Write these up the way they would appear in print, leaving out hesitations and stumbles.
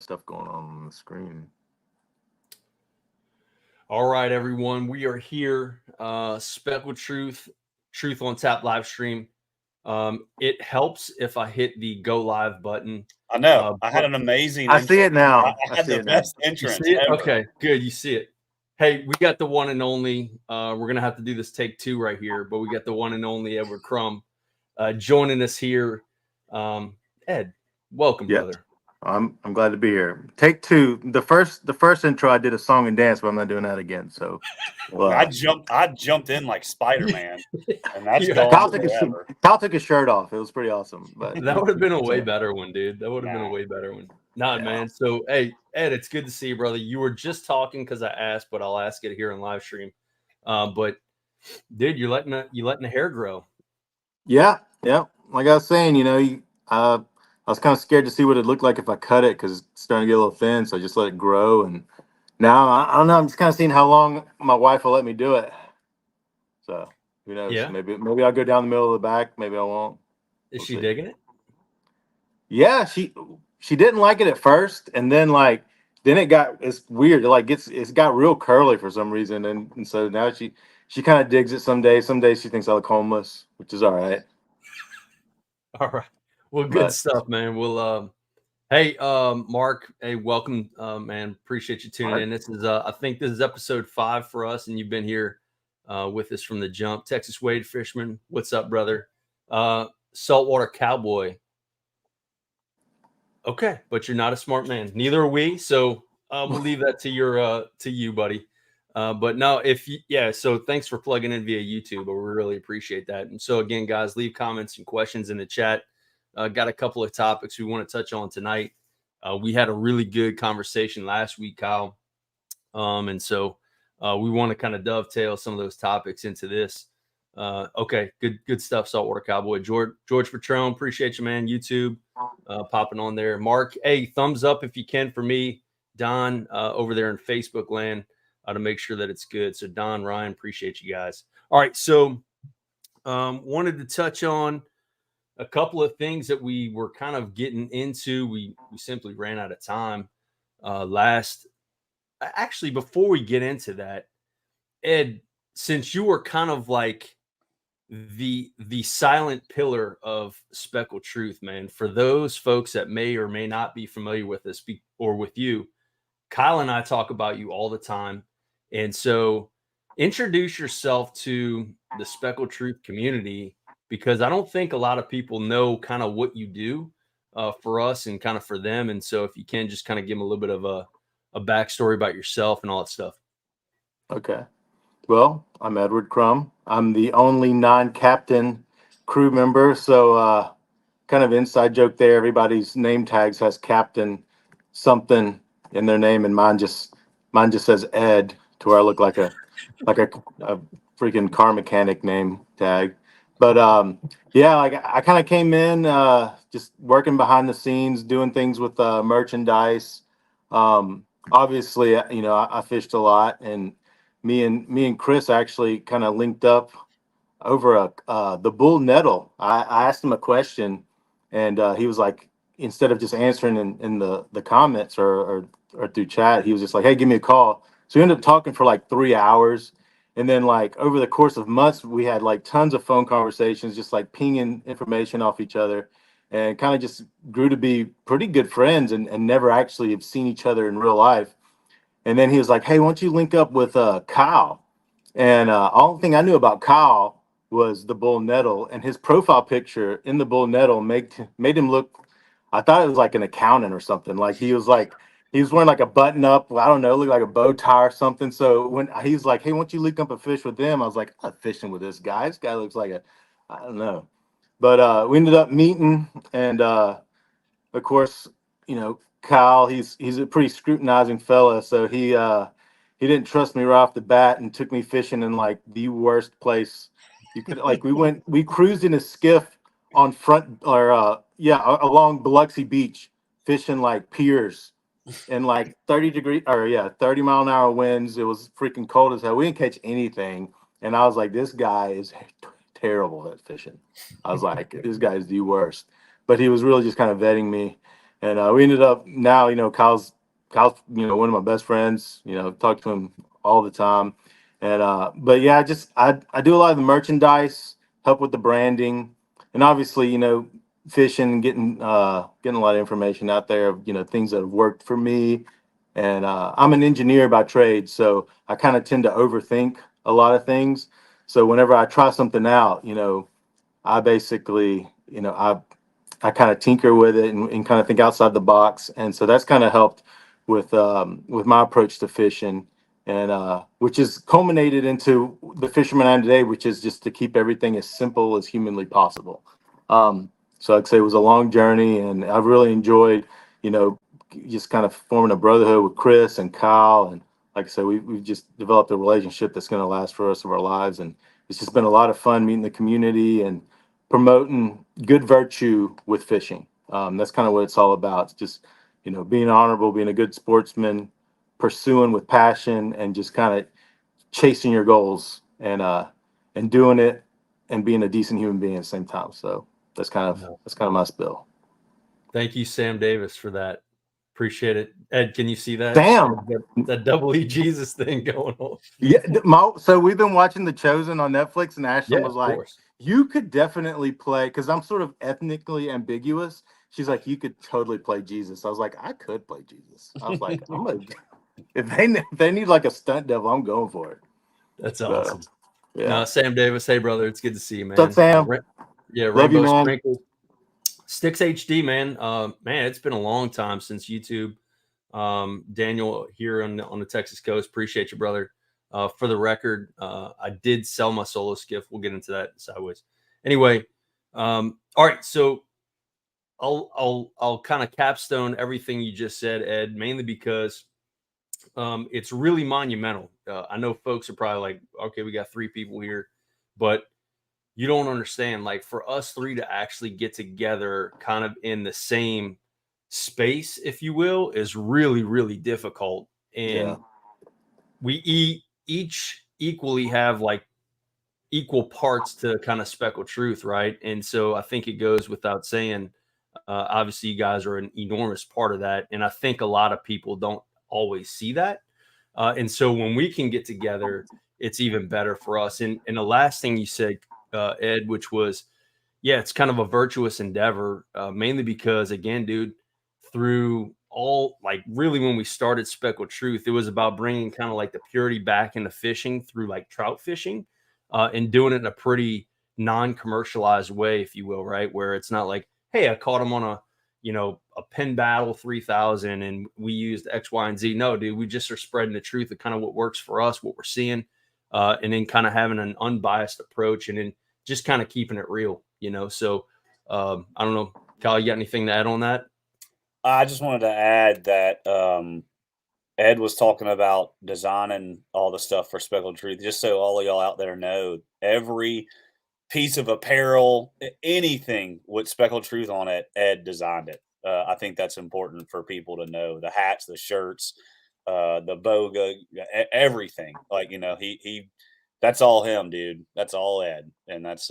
stuff going on the screen. All right, everyone, we are here. Speckled Truth on Tap LiveStream. It helps if I hit the go live button. I know. I had But an amazing I see intro. it now. I I had see the it now. best you entrance see it? ever. Okay, good. You see it. Hey, we got the one and only. We're gonna have to do this take two right here, but we got the one and only Edward Crumb joining us here. Ed, welcome, Yeah, brother. I'm glad to be here. Take two. The first intro I did a song and dance, but I'm not doing that again. So, well, I jumped in like Spider-Man, and that's Yeah, going Kyle took his forever. Kyle took his shirt off. It was pretty awesome. But that would have been a way so, better one, dude. That would have been a Nah. way better one. Nah, yeah, man. So, hey, Ed, it's good to see you, brother. You were just talking because I asked, but I'll ask it here in live stream. But dude, you're letting the hair grow. yeah. Like I was saying, I was kind of scared to see what it looked like if I cut it because it's starting to get a little thin. So I just let it grow, and now I don't know. I'm just kind of seeing how long my wife will let me do it. So who knows? Yeah, Maybe I'll go down the middle of the back. Maybe I won't. is We'll she see. digging it? Yeah, she didn't like it at first, and then it's weird. It's got real curly for some reason, and so now she kind of digs it some days. Some days she thinks I look homeless, which is all right. All right. Well, good But stuff, man. We'll hey, Mark, hey, welcome, man. Appreciate you tuning in. This is I think this is episode 5 for us, and you've been here with us from the jump. Texas Wade Fishman, what's up, brother? Saltwater Cowboy. Okay, but you're not a smart man. Neither are we. So we'll leave that to you, buddy. But no, yeah. So thanks for plugging in via YouTube. We really appreciate that. And so again, guys, leave comments and questions in the chat. Got a couple of topics we want to touch on tonight. We had a really good conversation last week, Kyle, and so we want to kind of dovetail some of those topics into this. Okay, good stuff, Saltwater Cowboy. George Patron, appreciate you, man. YouTube popping on there. Mark, hey, thumbs up if you can for me. Don over there in Facebook land to make sure that it's good. So Don, Ryan, appreciate you guys. All right, so wanted to touch on a couple of things that we were kind of getting into. We simply ran out of time last. Actually, before we get into that, Ed, since you were kind of like the silent pillar of Speckled Truth, man, for those folks that may or may not be familiar with us or with you, Kyle and I talk about you all the time. And so introduce yourself to the Speckled Truth community because I don't think a lot of people know kind of what you do for us and kind of for them. And so if you can just kind of give them a little bit of a backstory about yourself and all that stuff. okay. Well, I'm Edward Crumb. I'm the only non-captain crew member, so kind of inside joke there. Everybody's name tags has captain something in their name, and mine just says Ed, to where I look like a freaking car mechanic name tag. But yeah, like I kind of came in just working behind the scenes, doing things with merchandise. Obviously, I fished a lot, and me and Chris actually kind of linked up over the bull nettle. I asked him a question, and he was like, instead of just answering in the comments or through chat, he was just like, "Hey, give me a call." So we ended up talking for like 3 hours, and then like over the course of months, we had like tons of phone conversations, just like pinging information off each other, and kind of just grew to be pretty good friends, and never actually have seen each other in real life. And then he was like, "Hey, why don't you link up with Kyle?" And all thing I knew about Kyle was the bull nettle, and his profile picture in the bull nettle made him look. I thought it was like an accountant or something. He was wearing like a button up. I don't know, looked like a bow tie or something. So when he was like, "Hey, why don't you link up and fish with them?" I was like, "I'm not fishing with this guy. This guy looks like I don't know." But we ended up meeting, and of course, Kyle, he's a pretty scrutinizing fella, so he didn't trust me right off the bat and took me fishing in like the worst place you could. Like we cruised in a skiff on front or along Biloxi Beach, fishing like piers in like 30 mile an hour winds. It was freaking cold as hell. We didn't catch anything, and I was like, this guy is terrible at fishing. I was like, this guy is the worst. But he was really just kind of vetting me. And we ended up now, Kyle's one of my best friends. Talk to him all the time. And but yeah, I do a lot of the merchandise, help with the branding, and obviously, fishing and getting a lot of information out there of things that have worked for me. And I'm an engineer by trade, so I kind of tend to overthink a lot of things. So whenever I try something out, I basically, I kind of tinker with it and kind of think outside the box, and so that's kind of helped with my approach to fishing, and which is culminated into the fisherman I am today, which is just to keep everything as simple as humanly possible. So I'd say it was a long journey, and I've really enjoyed, you know, just kind of forming a brotherhood with Chris and Kyle, and like I said, we've just developed a relationship that's going to last for the rest of our lives, and it's just been a lot of fun meeting the community and promoting good virtue with fishing. That's kind of what it's all about. It's just, being honorable, being a good sportsman, pursuing with passion, and just kind of chasing your goals and doing it and being a decent human being at the same time. So that's kind of my spill. Thank you, Sam Davis, for that. Appreciate it. Ed, can you see that? Sam, that double E Jesus thing going on. yeah. So we've been watching The Chosen on Netflix, and Ashlyn Yeah, was of like, course. "You could definitely play," because I'm sort of ethnically ambiguous. She's like, "You could totally play Jesus." I was like, "I could play Jesus." I was like, "I'm gonna if they need like a stunt devil, I'm going for it." That's So, awesome. yeah. No, Sam Davis. Hey, brother. It's good to see you, man. What's up, Sam? Yeah, Love you, Rainbow man. Sprinkle. Sticks HD, man. Man, it's been a long time since YouTube. Daniel here on the Texas coast. Appreciate you, brother. For the record, I did sell my solo skiff. We'll get into that sideways. Anyway, all right. So I'll kind of capstone everything you just said, Ed, mainly because it's really monumental. I know folks are probably like, okay, we got 3 people here, but you don't understand. Like for us 3 to actually get together kind of in the same space, if you will, is really, really difficult. Yeah. And we each equally have like equal parts to kind of Speckled Truth, right? And so I think it goes without saying, obviously, you guys are an enormous part of that. And I think a lot of people don't always see that. And so when we can get together, it's even better for us. And the last thing you said, Ed, which was, yeah, it's kind of a virtuous endeavor, mainly because, again, dude, through all like really when we started Speckled Truth, it was about bringing kind of like the purity back into fishing through like trout fishing and doing it in a pretty non-commercialized way, if you will, right? Where it's not like, hey, I caught him on a Penn Battle 3000 and we used X, Y, and Z. No, dude, we just are spreading the truth of kind of what works for us, what we're seeing, and then kind of having an unbiased approach and then just kind of keeping it real, So I don't know, Kyle, you got anything to add on that? I just wanted to add that Ed was talking about designing all the stuff for Speckled Truth. Just so all of y'all out there know, every piece of apparel, anything with Speckled Truth on it, Ed designed it. I think that's important for people to know. The hats, the shirts, the boga, everything. Like he that's all him, dude. That's all Ed, and that's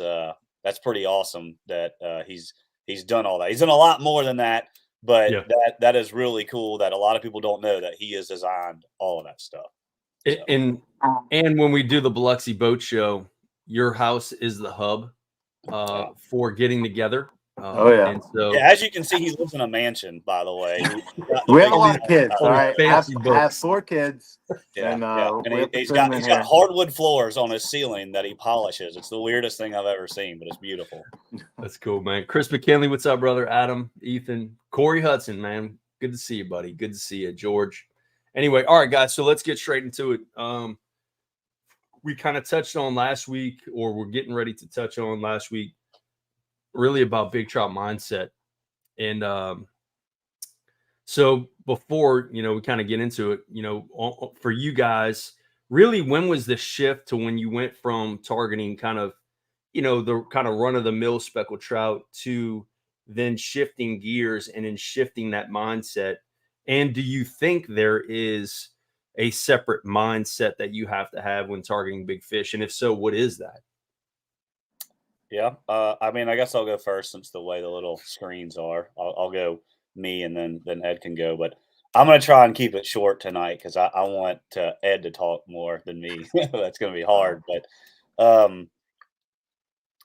pretty awesome that he's done all that. He's done a lot more than that, but Yeah. that is really cool. That a lot of people don't know that he has designed all of that stuff. So. And when we do the Biloxi Boat Show, your house is the hub for getting together. Oh, yeah. And so Yeah, as you can see, he lives in a mansion, by the way. We have a lot of kids. All right, I have fancy boats. 4 kids, Yeah, and and we have to he's fit got them in he's here. got hardwood floors on his ceiling that he polishes. It's the weirdest thing I've ever seen, but it's beautiful. That's cool, man. Chris McKinley, what's up, brother? Adam, Ethan, Corey Hudson, man. Good to see you, buddy. Good to see you, George. Anyway, all right, guys. So let's get straight into it. We kind of touched on last week, or we're getting ready to touch on last week, really about big trout mindset. And so before, we kind of get into it, for you guys, really, when was the shift to when you went from targeting kind of, the kind of run of the mill speckled trout to then shifting gears and then shifting that mindset? And do you think there is a separate mindset that you have to have when targeting big fish? And if so, what is that? Yeah, I mean, I guess I'll go first since the way the little screens are. I'll go me, and then Ed can go. But I'm going to try and keep it short tonight because I want Ed to talk more than me. That's going to be hard. But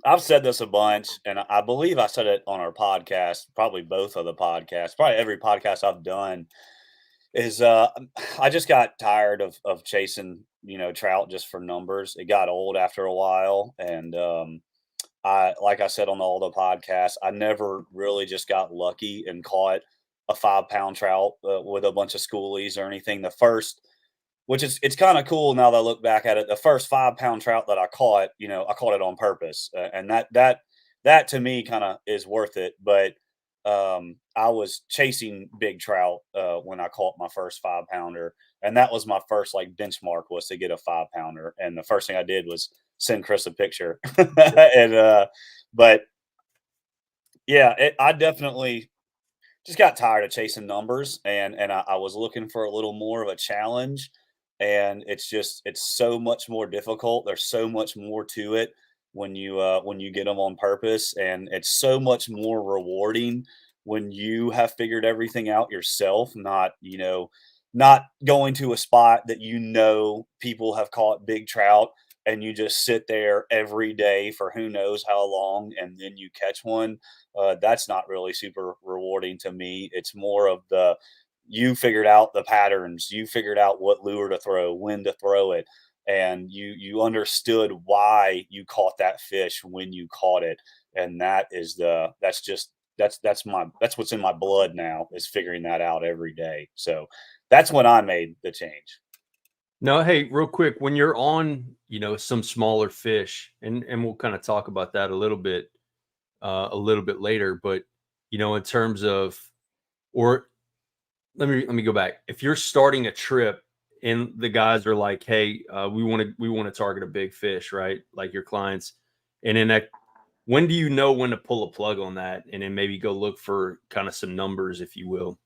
I've said this a bunch, and I believe I said it on our podcast, probably both of the podcasts, probably every podcast I've done, is I just got tired of chasing, trout just for numbers. It got old after a while, and like I said on all the podcasts, I never really just got lucky and caught a 5 pound trout with a bunch of schoolies or anything. The first, which is it's kind of cool now that I look back at it. The first 5 pound trout that I caught, I caught it on purpose, and that to me kind of is worth it. But I was chasing big trout when I caught my first 5 pounder, and that was my first like benchmark was to get a 5 pounder. And the first thing I did was send Chris a picture, and but yeah, I definitely just got tired of chasing numbers, and I was looking for a little more of a challenge. And it's so much more difficult. There's so much more to it when you get them on purpose, and it's so much more rewarding when you have figured everything out yourself, not going to a spot that people have caught big trout, and you just sit there every day for who knows how long, and then you catch one. That's not really super rewarding to me. It's more of you figured out the patterns, you figured out what lure to throw, when to throw it, and you understood why you caught that fish when you caught it. And that's what's in my blood now, is figuring that out every day. So that's when I made the change. No, hey, real quick, when you're on, some smaller fish, and we'll kind of talk about that a little bit later, but in terms of, or let me go back. If you're starting a trip and the guys are like, "Hey, we want to target a big fish," right? Like your clients, and then when do you know when to pull a plug on that, and then maybe go look for kind of some numbers, if you will?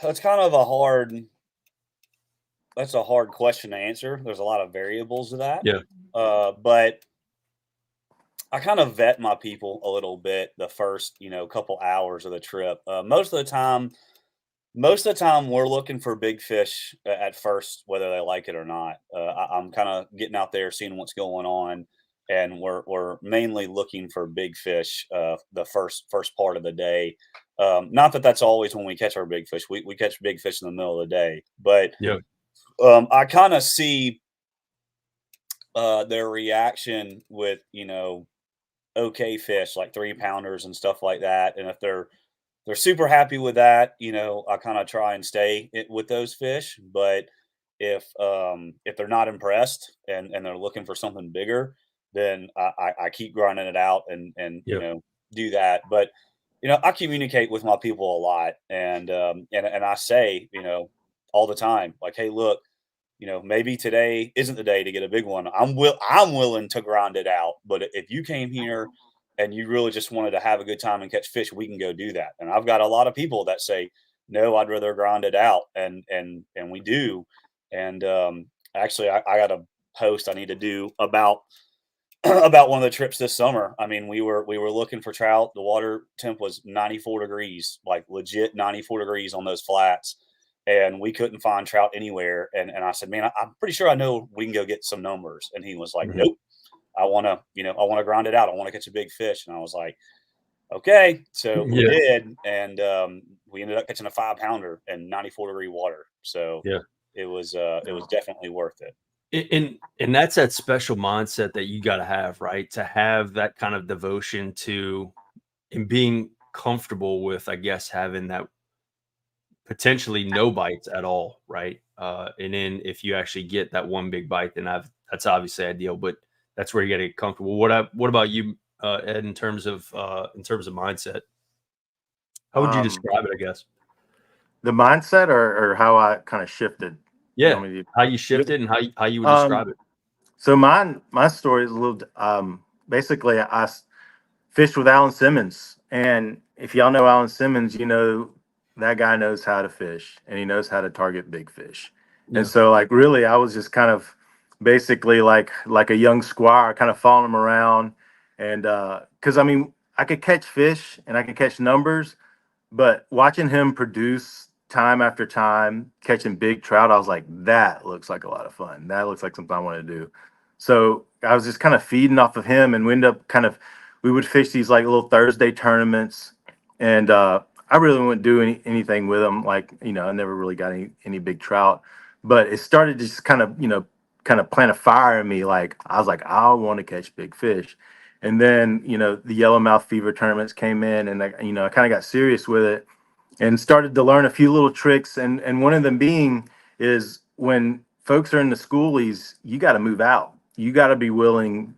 That's a hard question to answer. There's a lot of variables to that. Yeah. But I kind of vet my people a little bit the first, couple hours of the trip. Most of the time we're looking for big fish at first, whether they like it or not. I'm kind of getting out there, seeing what's going on, and we're mainly looking for big fish the first part of the day. Not that that's always when we catch our big fish. We catch big fish in the middle of the day, but Yeah. I kind of see their reaction with okay fish like 3 pounders and stuff like that, and if they're super happy with that, I kind of try and stay with those fish. But if they're not impressed and they're looking for something bigger, then I keep grinding it out and Yeah. do that. But I communicate with my people a lot, and I say all the time, like, hey, look, maybe today isn't the day to get a big one. I'm willing to grind it out. But if you came here and you really just wanted to have a good time and catch fish, we can go do that. And I've got a lot of people that say, no, I'd rather grind it out. And we do. And actually I got a post I need to do about about one of the trips this summer. I mean, we were looking for trout. The water temp was 94 degrees, like legit 94 degrees on those flats, and we couldn't find trout anywhere. And I said, man, I'm pretty sure I know we can go get some numbers. And he was like, Mhm. nope, I want to grind it out. I want to catch a big fish. And I was like, okay. So we Yeah. did, and we ended up catching a 5 pounder in 94-degree water. So Yeah. it was definitely worth it. And that's that special mindset that you got to have, right? To have that kind of devotion to and being comfortable with, I guess, having that potentially no bites at all, right? And then if you actually get that one big bite, then that's obviously ideal. But that's where you got to get comfortable. What about you, Ed, in terms of mindset? How would you describe it? I guess. The mindset or how I kind of shifted. You Yeah, want me to- how you shifted and how you would describe it. So my story is a little basically fished with Alan Simmons, and if y'all know Alan Simmons, that guy knows how to fish and he knows how to target big fish. Yeah. And so like really I was just kind of basically like a young squire kind of following him around, and because I mean I could catch fish and I could catch numbers, but watching him produce time after time, catching big trout, I was like, that looks like a lot of fun. That looks like something I want to do. So I was just kind of feeding off of him, and we end up we would fish these like little Thursday tournaments, and I really wouldn't do anything with them. Like, I never really got any big trout, but it started to just kind of plant a fire in me. Like, I was like, I want to catch big fish. And then, the yellowmouth fever tournaments came in, and I kind of got serious with it and started to learn a few little tricks. And one of them being is when folks are in the schoolies, you got to move out. You got to be willing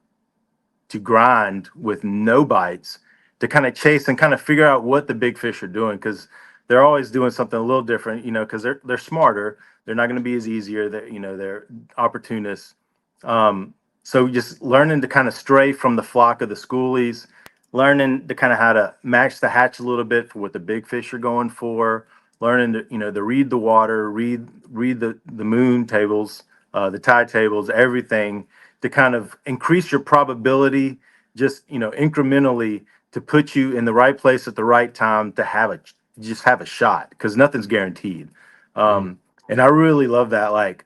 to grind with no bites to kind of chase and kind of figure out what the big fish are doing, because they're always doing something a little different, because they're smarter. They're not going to be as easier. They're opportunists. So just learning to kind of stray from the flock of the schoolies, learning to kind of how to match the hatch a little bit for what the big fish are going for, learning to to read the water, read the moon tables, the tide tables, everything, to kind of increase your probability, just incrementally, to put you in the right place at the right time to have a shot, because nothing's guaranteed. And I really love that. Like,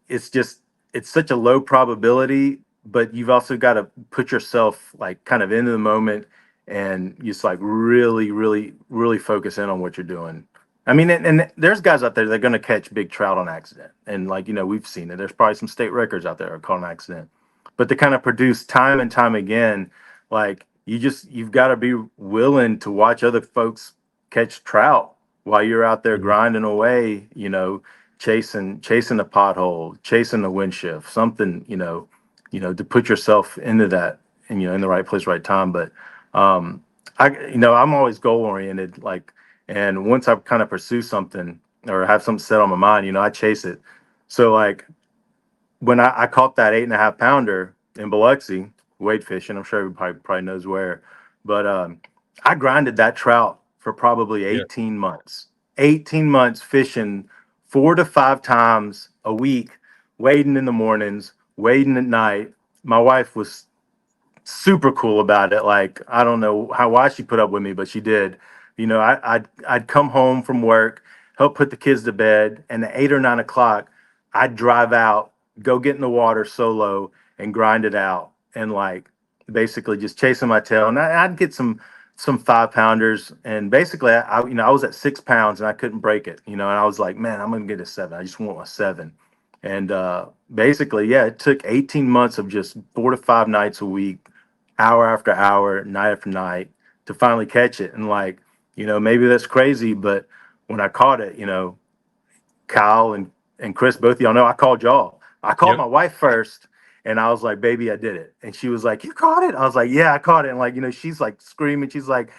it's just it's such a low probability, but you've also got to put yourself like kind of into the moment and just like really, really, really focus in on what you're doing. I mean, and there's guys out there that are going to catch big trout on accident, and like we've seen it. There's probably some state records out there that are caught on accident, but to kind of produce time and time again, like you've got to be willing to watch other folks catch trout while you're out there grinding away, chasing the pothole, chasing the wind shift, something, to put yourself into that, and in the right place, right time. But I'm always goal oriented, like, and once I kind of pursue something or have something set on my mind, I chase it. So like when I caught that 8.5 pounder in Biloxi, wade fishing, I'm sure everybody probably knows where, but I grinded that trout for probably Yeah. 18 months. 18 months fishing 4 to 5 times a week, wading in the mornings, wading at night. My wife was super cool about it. Like, I don't know why she put up with me, but she did. I'd come home from work, help put the kids to bed, and at 8 or 9 o'clock, I'd drive out, go get in the water solo, and grind it out, and like basically just chasing my tail. And I'd get some 5 pounders, and basically I was at 6 pounds and I couldn't break it. And I was like, man, I'm gonna get a 7. I just want a 7. And basically, yeah, it took 18 months of just 4 to 5 nights a week, hour after hour, night after night, to finally catch it. And like, maybe that's crazy, but when I caught it, Kyle and Chris, both of y'all know I called y'all. I called my wife first, and I was like, baby, I did it. And she was like, you caught it? I was like, yeah, I caught it. And like, she's like screaming. She's like,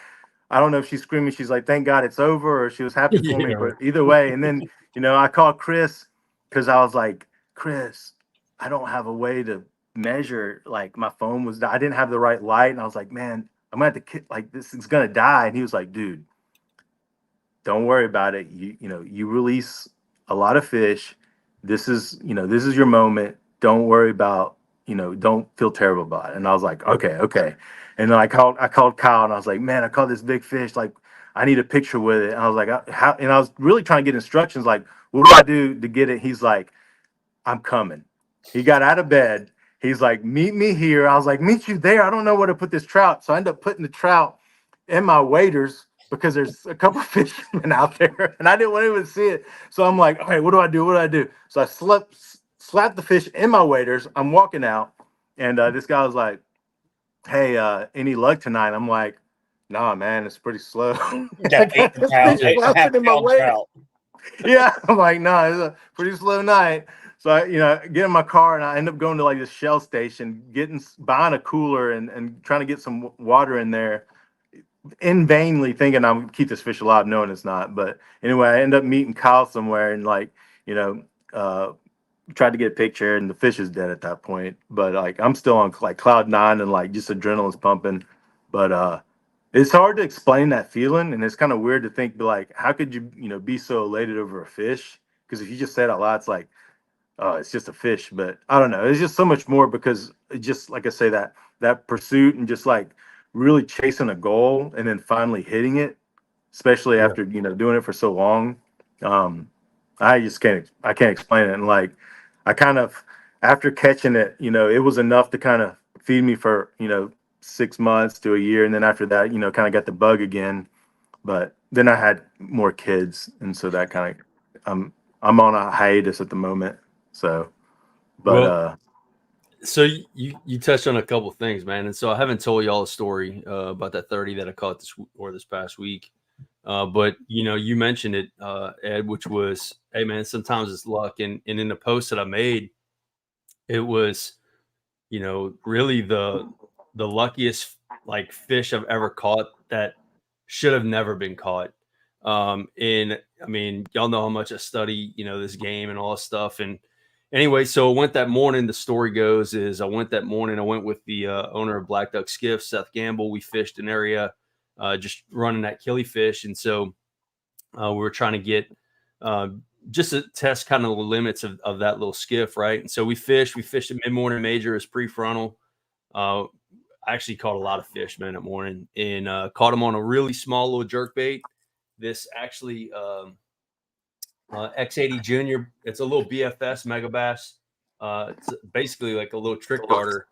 I don't know if she's screaming. She's like, thank God it's over, or she was happy for me. Yeah. But either way, and then, I called Chris because I was like, Chris, I don't have a way to measure. Like, my phone I didn't have the right light. And I was like, man, I'm going to have to, like, this is going to die. And he was like, dude, don't worry about it. You release a lot of fish. This is your moment. Don't worry about, don't feel terrible about it. And I was like, okay. And then I called Kyle, and I was like, man, I caught this big fish. Like, I need a picture with it. And I was like, how? And I was really trying to get instructions. Like, what do I do to get it? He's like, I'm coming. He got out of bed. He's like, meet me here. I was like, meet you there. I don't know where to put this trout. So I ended up putting the trout in my waders because there's a couple of fishermen out there, and I didn't want anyone to see it. So I'm like, all right, what do I do? What do I do? So I slapped the fish in my waders. I'm walking out, and this guy was like, hey, any luck tonight? I'm like, nah, man, it's pretty slow. I got this fish flopping in my waders. Yeah, I'm like, no, it's a pretty slow night. So I, get in my car, and I end up going to like this Shell station, buying a cooler, and trying to get some water in there, in vainly thinking I'm gonna keep this fish alive, knowing it's not. But anyway, I end up meeting Kyle somewhere, and like, tried to get a picture, and the fish is dead at that point. But like, I'm still on like cloud nine, and like just adrenaline's pumping. But it's hard to explain that feeling, and it's kind of weird to think, like, how could you, be so elated over a fish? Because if you just say it out loud, it's like, oh, it's just a fish. But I don't know. It's just so much more, because it just, like I say, that pursuit, and just like really chasing a goal and then finally hitting it, especially after, doing it for so long. I just I can't explain it. And like, I kind of, after catching it, it was enough to kind of feed me for, 6 months to a year. And then after that, kind of got the bug again. But then I had more kids. And so that kind of, I'm on a hiatus at the moment. So, but, Well, so you touched on a couple of things, man. And so I haven't told y'all a story about that 30 that I caught this past week. But you mentioned it, Ed, which was, hey man, sometimes it's luck. And in the post that I made, it was, really the luckiest like fish I've ever caught that should have never been caught. And I mean, y'all know how much I study, this game and all this stuff. And anyway, so I went that morning. The story goes is I went that morning. I went with the owner of Black Duck Skiff, Seth Gamble. We fished an area, just running that killifish. And so we were trying to get just to test kind of the limits of that little skiff, right? And so we fished a mid-morning major as prefrontal. I actually caught a lot of fish, man, that morning, and caught them on a really small little jerk bait. This actually X80 Junior. It's a little BFS mega bass. It's basically like a little trick darter,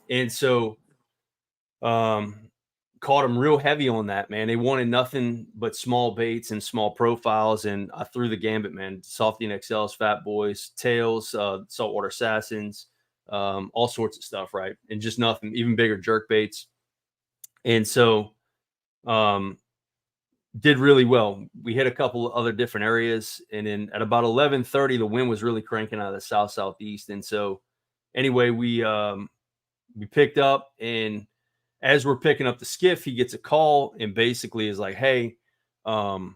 and so caught them real heavy on that, man. They wanted nothing but small baits and small profiles, and I threw the gambit, man. Softy and XLs, Fat Boys, Tails, Saltwater Assassins, all sorts of stuff, right? And just nothing, even bigger jerk baits. And so did really well. We hit a couple of other different areas, and then at about 11:30, the wind was really cranking out of the southeast. And so anyway, we picked up, and as we're picking up the skiff, he gets a call and basically is like, "Hey, I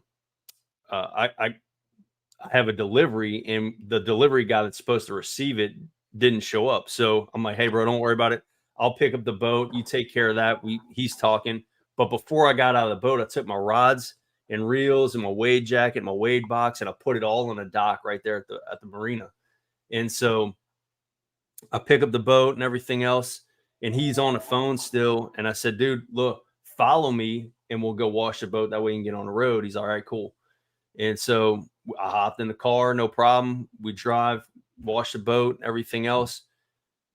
have a delivery," and the delivery guy that's supposed to receive it didn't show up. So I'm like, "Hey, bro, don't worry about it. I'll pick up the boat. You take care of that." He's talking, but before I got out of the boat, I took my rods and reels and my wade jacket, my wade box, and I put it all on a dock right there at the marina. And so I pick up the boat and everything else, and he's on the phone still. And I said, "Dude, look, follow me and we'll go wash the boat. That way you can get on the road." He's all right, cool. And so I hopped in the car, no problem. We drive, wash the boat, everything else.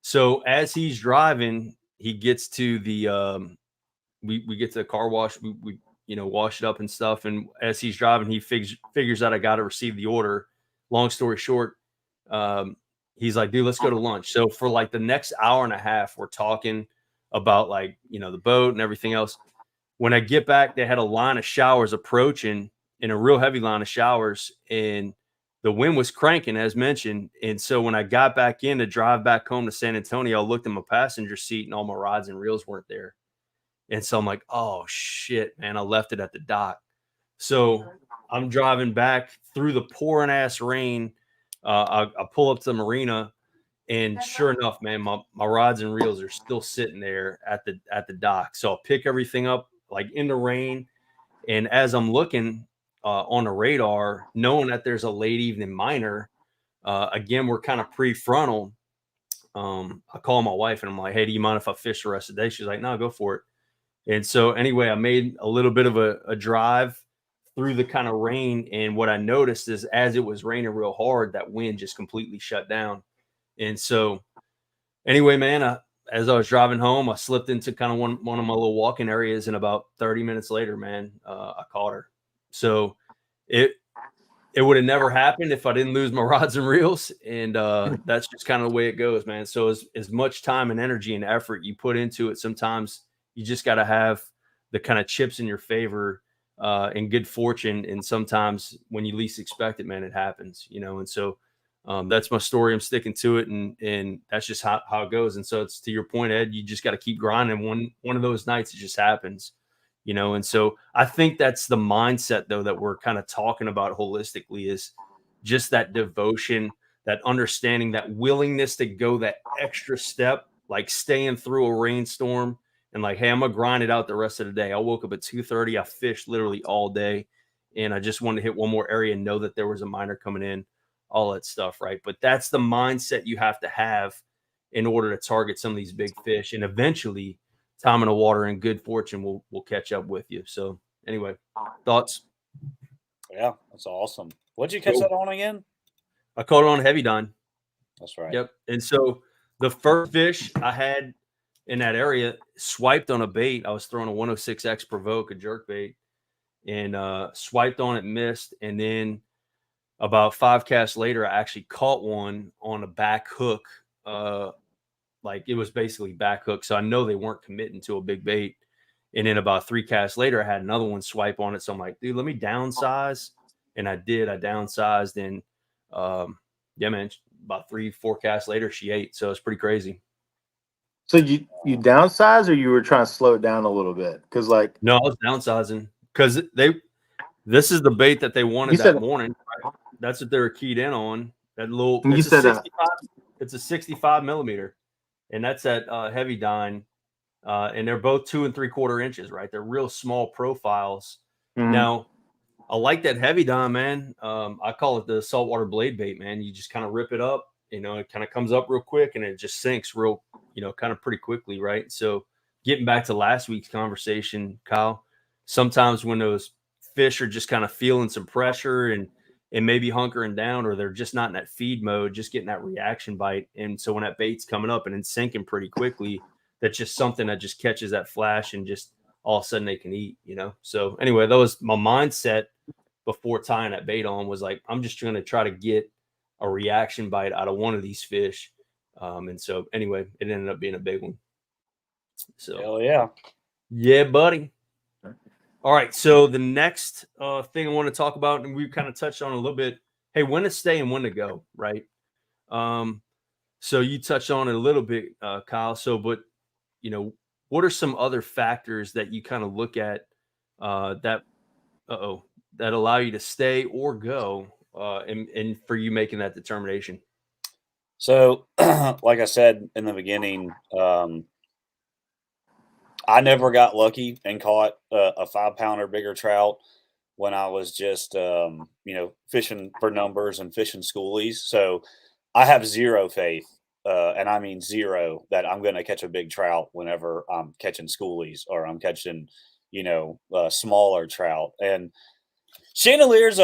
So as he's driving, he gets to the we get to the car wash. We wash it up and stuff. And as he's driving, he figures out I got to receive the order. Long story short, he's like, "Dude, let's go to lunch." So for like the next hour and a half, we're talking about like, the boat and everything else. When I get back, they had a line of showers approaching, in a real heavy line of showers, and the wind was cranking as mentioned. And so when I got back in to drive back home to San Antonio, I looked in my passenger seat and all my rods and reels weren't there. And so I'm like, "Oh shit, man, I left it at the dock." So I'm driving back through the pouring ass rain. I pull up to the marina, and sure enough, man, my rods and reels are still sitting there at the dock. So I'll pick everything up like in the rain. And as I'm looking on the radar, knowing that there's a late evening minor, again, we're kind of prefrontal. I call my wife and I'm like, "Hey, do you mind if I fish the rest of the day?" She's like, "No, go for it." And so anyway, I made a little bit of a drive through the kind of rain. And what I noticed is as it was raining real hard, that wind just completely shut down. And so anyway, man, as I was driving home, I slipped into kind of one of my little walking areas, and about 30 minutes later, man, I caught her. So it would have never happened if I didn't lose my rods and reels, and that's just kind of the way it goes, man. So as much time and energy and effort you put into it, sometimes you just got to have the kind of chips in your favor and good fortune, and sometimes when you least expect it, man, it happens, and so that's my story. I'm sticking to it, and that's just how it goes. And so it's to your point, Ed. You just got to keep grinding. One of those nights, it just happens, And so I think that's the mindset, though, that we're kind of talking about holistically, is just that devotion, that understanding, that willingness to go that extra step, like staying through a rainstorm and like, "Hey, I'm gonna grind it out the rest of the day." I woke up at 2:30. I fished literally all day, and I just wanted to hit one more area and know that there was a minor coming in, all that stuff, right? But that's the mindset you have to have in order to target some of these big fish and eventually time in the water and good fortune will catch up with you. So anyway, thoughts? Yeah, that's awesome. What'd you catch that on again? I caught it on heavy dine. That's right. Yep. And so the first fish I had in that area swiped on a bait. I was throwing a 106X provoke, a jerk bait, and swiped on it, missed. And then about 5 casts later, I actually caught one on a back hook. Like it was basically back hook. So I know they weren't committing to a big bait. And then about 3 casts later, I had another one swipe on it. So I'm like, dude, let me downsize. And I did. I downsized. And yeah, man, about 3-4 casts later, she ate. So it's pretty crazy. So you downsized, or you were trying to slow it down a little bit? Because like, no, I was downsizing because this is the bait that they wanted that morning. Right? That's what they were keyed in on. That little. It's a 65. It's a 65 millimeter, and that's at heavy dine. And they're both 2 3/4 inches, right? They're real small profiles. Mm-hmm. Now, I like that heavy dime, man. I call it the saltwater blade bait, man. You just kind of rip it up, it kind of comes up real quick and it just sinks real, kind of pretty quickly, right? So getting back to last week's conversation, Kyle, sometimes when those fish are just kind of feeling some pressure and maybe hunkering down, or they're just not in that feed mode, just getting that reaction bite. And so when that bait's coming up and it's sinking pretty quickly, that's just something that just catches that flash and just all of a sudden they can eat, So anyway, that was my mindset before tying that bait on, was like, I'm just going to try to get a reaction bite out of one of these fish. And so anyway, it ended up being a big one. So hell yeah. Yeah, buddy. All right. So the next thing I want to talk about, and we kind of touched on a little bit, hey, when to stay and when to go, right? So you touched on it a little bit, Kyle. So, but what are some other factors that you kind of look at that allow you to stay or go, and for you making that determination? So, like I said in the beginning, I never got lucky and caught a 5-pounder bigger trout when I was just, fishing for numbers and fishing schoolies. So I have zero faith, and I mean zero, that I'm going to catch a big trout whenever I'm catching schoolies or I'm catching, smaller trout. And Chandelier's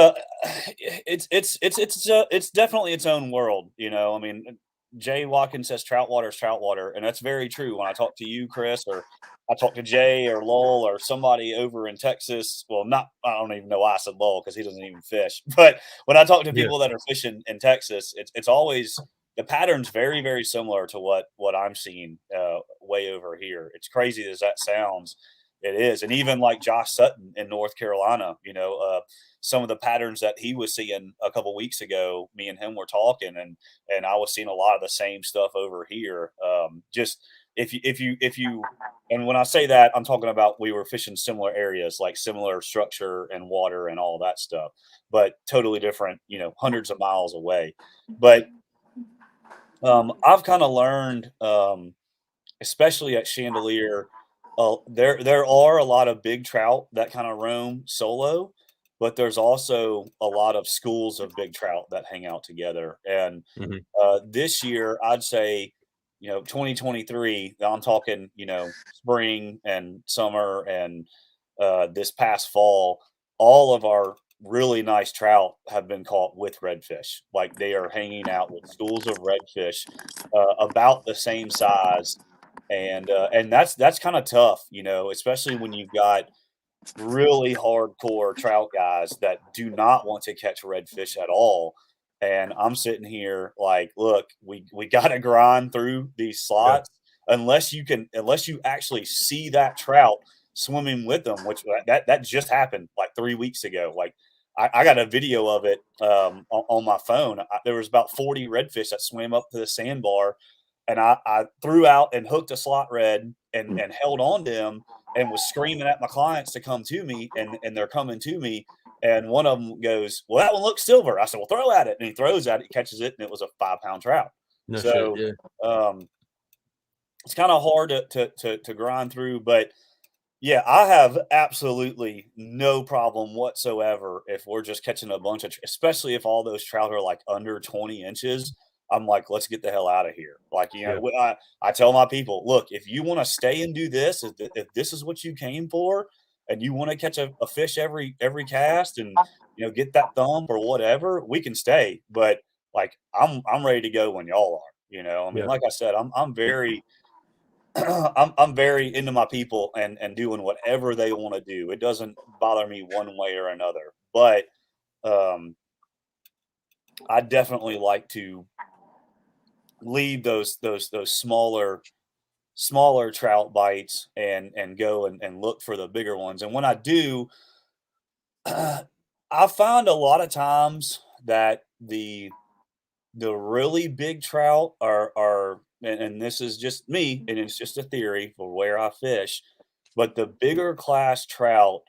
it's definitely its own world. I mean, Jay Watkins says trout water is trout water, and that's very true. When I talk to you, Chris, or I talk to Jay or Lowell or somebody over in Texas, well, I don't even know why I said Lowell because he doesn't even fish. But when I talk to people that are fishing in Texas, it's always the pattern's very, very similar to what I'm seeing way over here. It's crazy as that sounds. It is. And even like Josh Sutton in North Carolina, some of the patterns that he was seeing a couple weeks ago, me and him were talking, and I was seeing a lot of the same stuff over here. Just if you, and when I say that, I'm talking about we were fishing similar areas, like similar structure and water and all that stuff, but totally different, hundreds of miles away. But I've kind of learned, especially at Chandelier, there are a lot of big trout that kind of roam solo, but there's also a lot of schools of big trout that hang out together. And this year, I'd say, 2023, I'm talking, spring and summer and this past fall, all of our really nice trout have been caught with redfish. Like they are hanging out with schools of redfish about the same size, and that's kind of tough, especially when you've got really hardcore trout guys that do not want to catch redfish at all. And I'm sitting here like, look, we got to grind through these slots unless you actually see that trout swimming with them, which that just happened like 3 weeks ago. Like I got a video of it on my phone. There was about 40 redfish that swam up to the sandbar, and I threw out and hooked a slot red and held on to him and was screaming at my clients to come to me, and they're coming to me. And one of them goes, "Well, that one looks silver." I said, "Well, throw at it." And he throws at it, catches it, and it was a 5-pound trout. No So, shit, yeah. it's kind of hard to grind through, but yeah, I have absolutely no problem whatsoever if we're just catching a bunch of, especially if all those trout are like under 20 inches. I'm like, let's get the hell out of here. Like, I tell my people, look, if you want to stay and do this, if this is what you came for, and you want to catch a fish every cast, and get that thump or whatever, we can stay. But like, I'm ready to go when y'all are. I mean, like I said, I'm very I'm very into my people and doing whatever they want to do. It doesn't bother me one way or another. But I definitely like to leave those smaller trout bites and go and look for the bigger ones. And when I do, I find a lot of times that the really big trout are and this is just me, and it's just a theory for where I fish, but the bigger class trout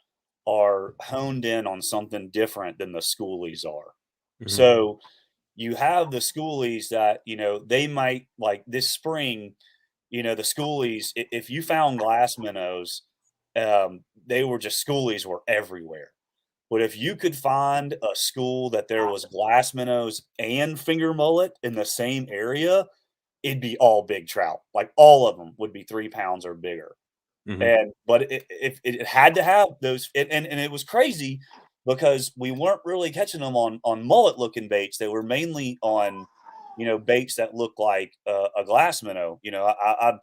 are honed in on something different than the schoolies are. So you have the schoolies that, they might like this spring, the schoolies, if you found glass minnows, they were just schoolies were everywhere. But if you could find a school that there was glass minnows and finger mullet in the same area, it'd be all big trout. Like all of them would be 3 pounds or bigger. But if it had to have those, and it was crazy because we weren't really catching them on mullet looking baits. They were mainly on, baits that look like a glass minnow. I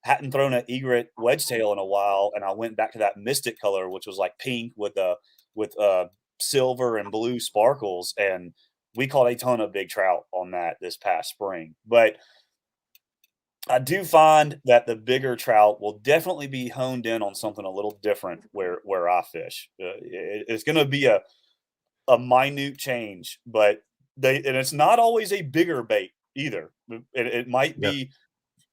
hadn't thrown an egret wedge tail in a while, and I went back to that mystic color, which was like pink with silver and blue sparkles, and we caught a ton of big trout on that this past spring. But I do find that the bigger trout will definitely be honed in on something a little different where I fish. It's going to be a minute change, but and it's not always a bigger bait either. It might be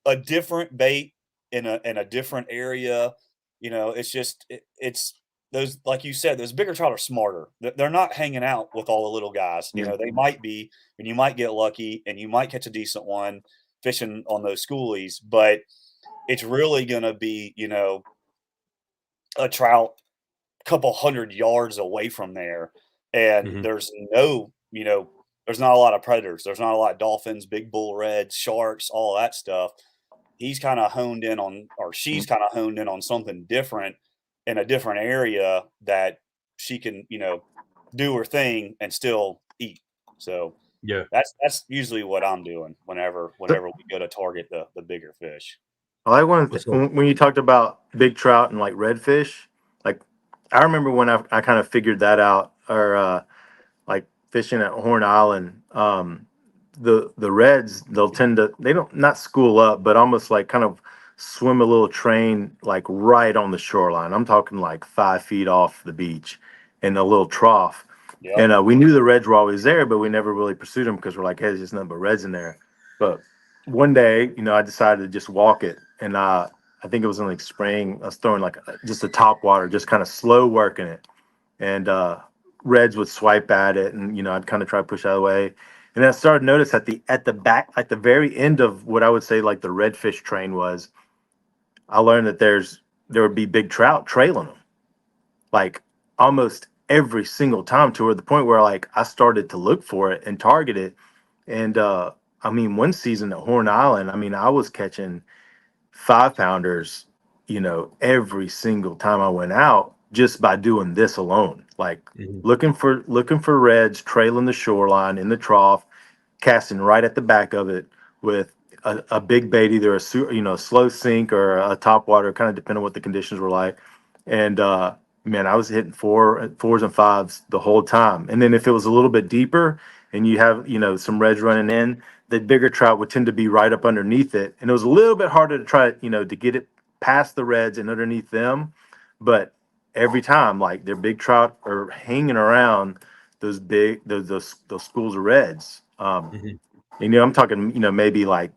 a different bait in a different area. It's just it's those, like you said, those bigger trout are smarter. They're not hanging out with all the little guys. They might be, and you might get lucky, and you might catch a decent one fishing on those schoolies, but it's really going to be, a trout a couple 100 yards away from there, and there's there's not a lot of predators. There's not a lot of dolphins, big bull reds, sharks, all that stuff. He's kind of honed in on, or she's kind of honed in on something different in a different area that she can, do her thing and still eat. So that's usually what I'm doing whenever we go to target the bigger fish. I like when you talked about big trout and like redfish. Like I remember when I kind of figured that out, or like fishing at Horn Island. The reds, they don't not school up, but almost like kind of swim a little train like right on the shoreline. I'm talking like 5 feet off the beach in a little trough. Yep. And we knew the reds were always there, but we never really pursued them because we're like, hey, there's just nothing but reds in there. But one day, I decided to just walk it, and I think it was in like spring. I was throwing like just a top water, just kind of slow working it, and reds would swipe at it, and I'd kind of try to push out of the way. And I started to notice at the back, like the very end of what I would say like the redfish train was, I learned that there would be big trout trailing them, like almost every single time, to the point where like I started to look for it and target it. And I mean, one season at Horn Island, I mean, I was catching 5-pounders, every single time I went out, just by doing this alone, like looking for reds trailing the shoreline in the trough, casting right at the back of it with a big bait, either a slow sink or a top water, kind of depending on what the conditions were like. And man, I was hitting fours and fives the whole time. And then if it was a little bit deeper and you have some reds running in, the bigger trout would tend to be right up underneath it, and it was a little bit harder to try to get it past the reds and underneath them. But every time, like, their big trout are hanging around those schools of reds. I'm talking maybe like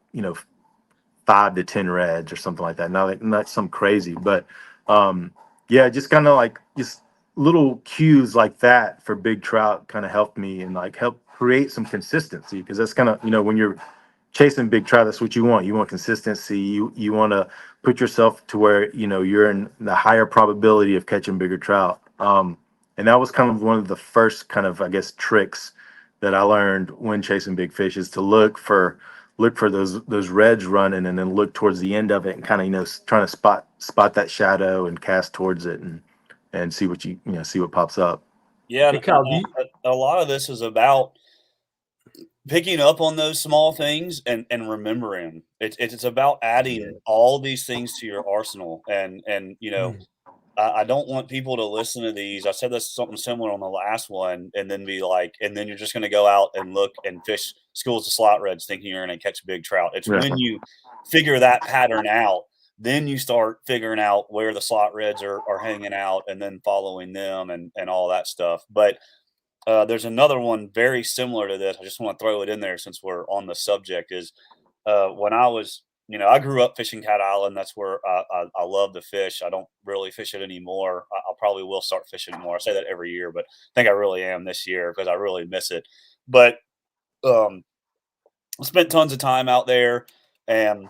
5 to 10 reds or something like that. Not some crazy, but yeah, just kind of like just little cues like that for big trout kind of helped me and like help create some consistency, because that's kind of when you're chasing big trout, that's what you want. You want consistency. You want to put yourself to where you're in the higher probability of catching bigger trout. And that was kind of one of the first kind of, I guess, tricks that I learned when chasing big fish is to look for those reds running, and then look towards the end of it and kind of, trying to spot that shadow and cast towards it, and see what see what pops up. Yeah, Hey, Kyle, a lot of this is about picking up on those small things and remembering. It's about adding all these things to your arsenal, and I don't want people to listen to these. I said this something similar on the last one, and then be like, and then you're just going to go out and look and fish schools of slot reds, thinking you're going to catch big trout. It's Yeah. when you figure that pattern out, then you start figuring out where the slot reds are hanging out, and then following them and all that stuff. But there's another one very similar to this. I just want to throw it in there since we're on the subject. Is when I was, I grew up fishing Cat Island. That's where I love to fish. I don't really fish it anymore. I probably will start fishing more. I say that every year, but I think I really am this year because I really miss it. But I spent tons of time out there, and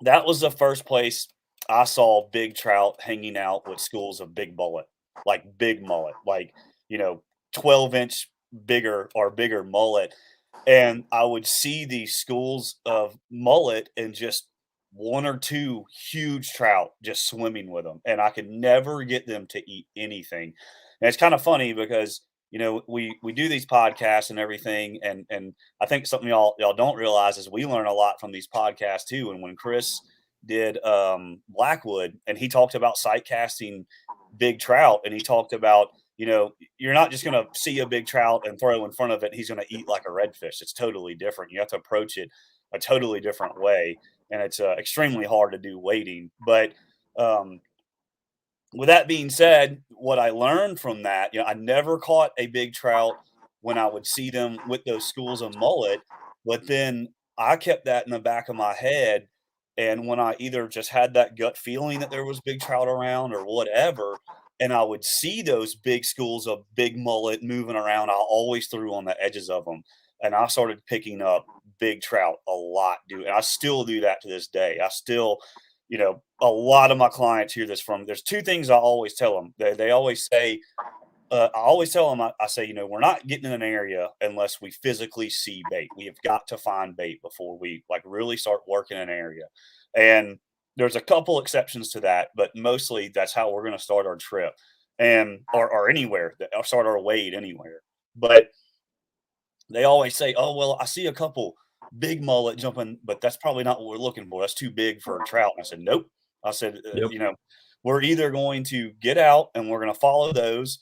that was the first place I saw big trout hanging out with schools of big mullet, like 12-inch bigger or bigger mullet. And I would see these schools of mullet and just one or two huge trout just swimming with them. And I could never get them to eat anything. And it's kind of funny because, we do these podcasts and everything. And I think something y'all don't realize is we learn a lot from these podcasts too. And when Chris did Blackwood, and he talked about sight casting big trout, and he talked about, you're not just going to see a big trout and throw in front of it. He's going to eat like a redfish. It's totally different. You have to approach it a totally different way. And it's extremely hard to do waiting. But with that being said, what I learned from that, I never caught a big trout when I would see them with those schools of mullet, but then I kept that in the back of my head. And when I either just had that gut feeling that there was big trout around or whatever, and I would see those big schools of big mullet moving around, I always threw on the edges of them. And I started picking up big trout a lot, dude. And I still do that to this day. I still, a lot of my clients hear this from. There's two things I always tell them. They always say, I always tell them, I say, we're not getting in an area unless we physically see bait. We have got to find bait before we really start working an area. And there's a couple exceptions to that, but mostly that's how we're going to start our trip, and or anywhere, or start our wade anywhere. But they always say, oh, well, I see a couple big mullet jumping, but that's probably not what we're looking for. That's too big for a trout. And I said, nope. I said, Yep. We're either going to get out and we're going to follow those,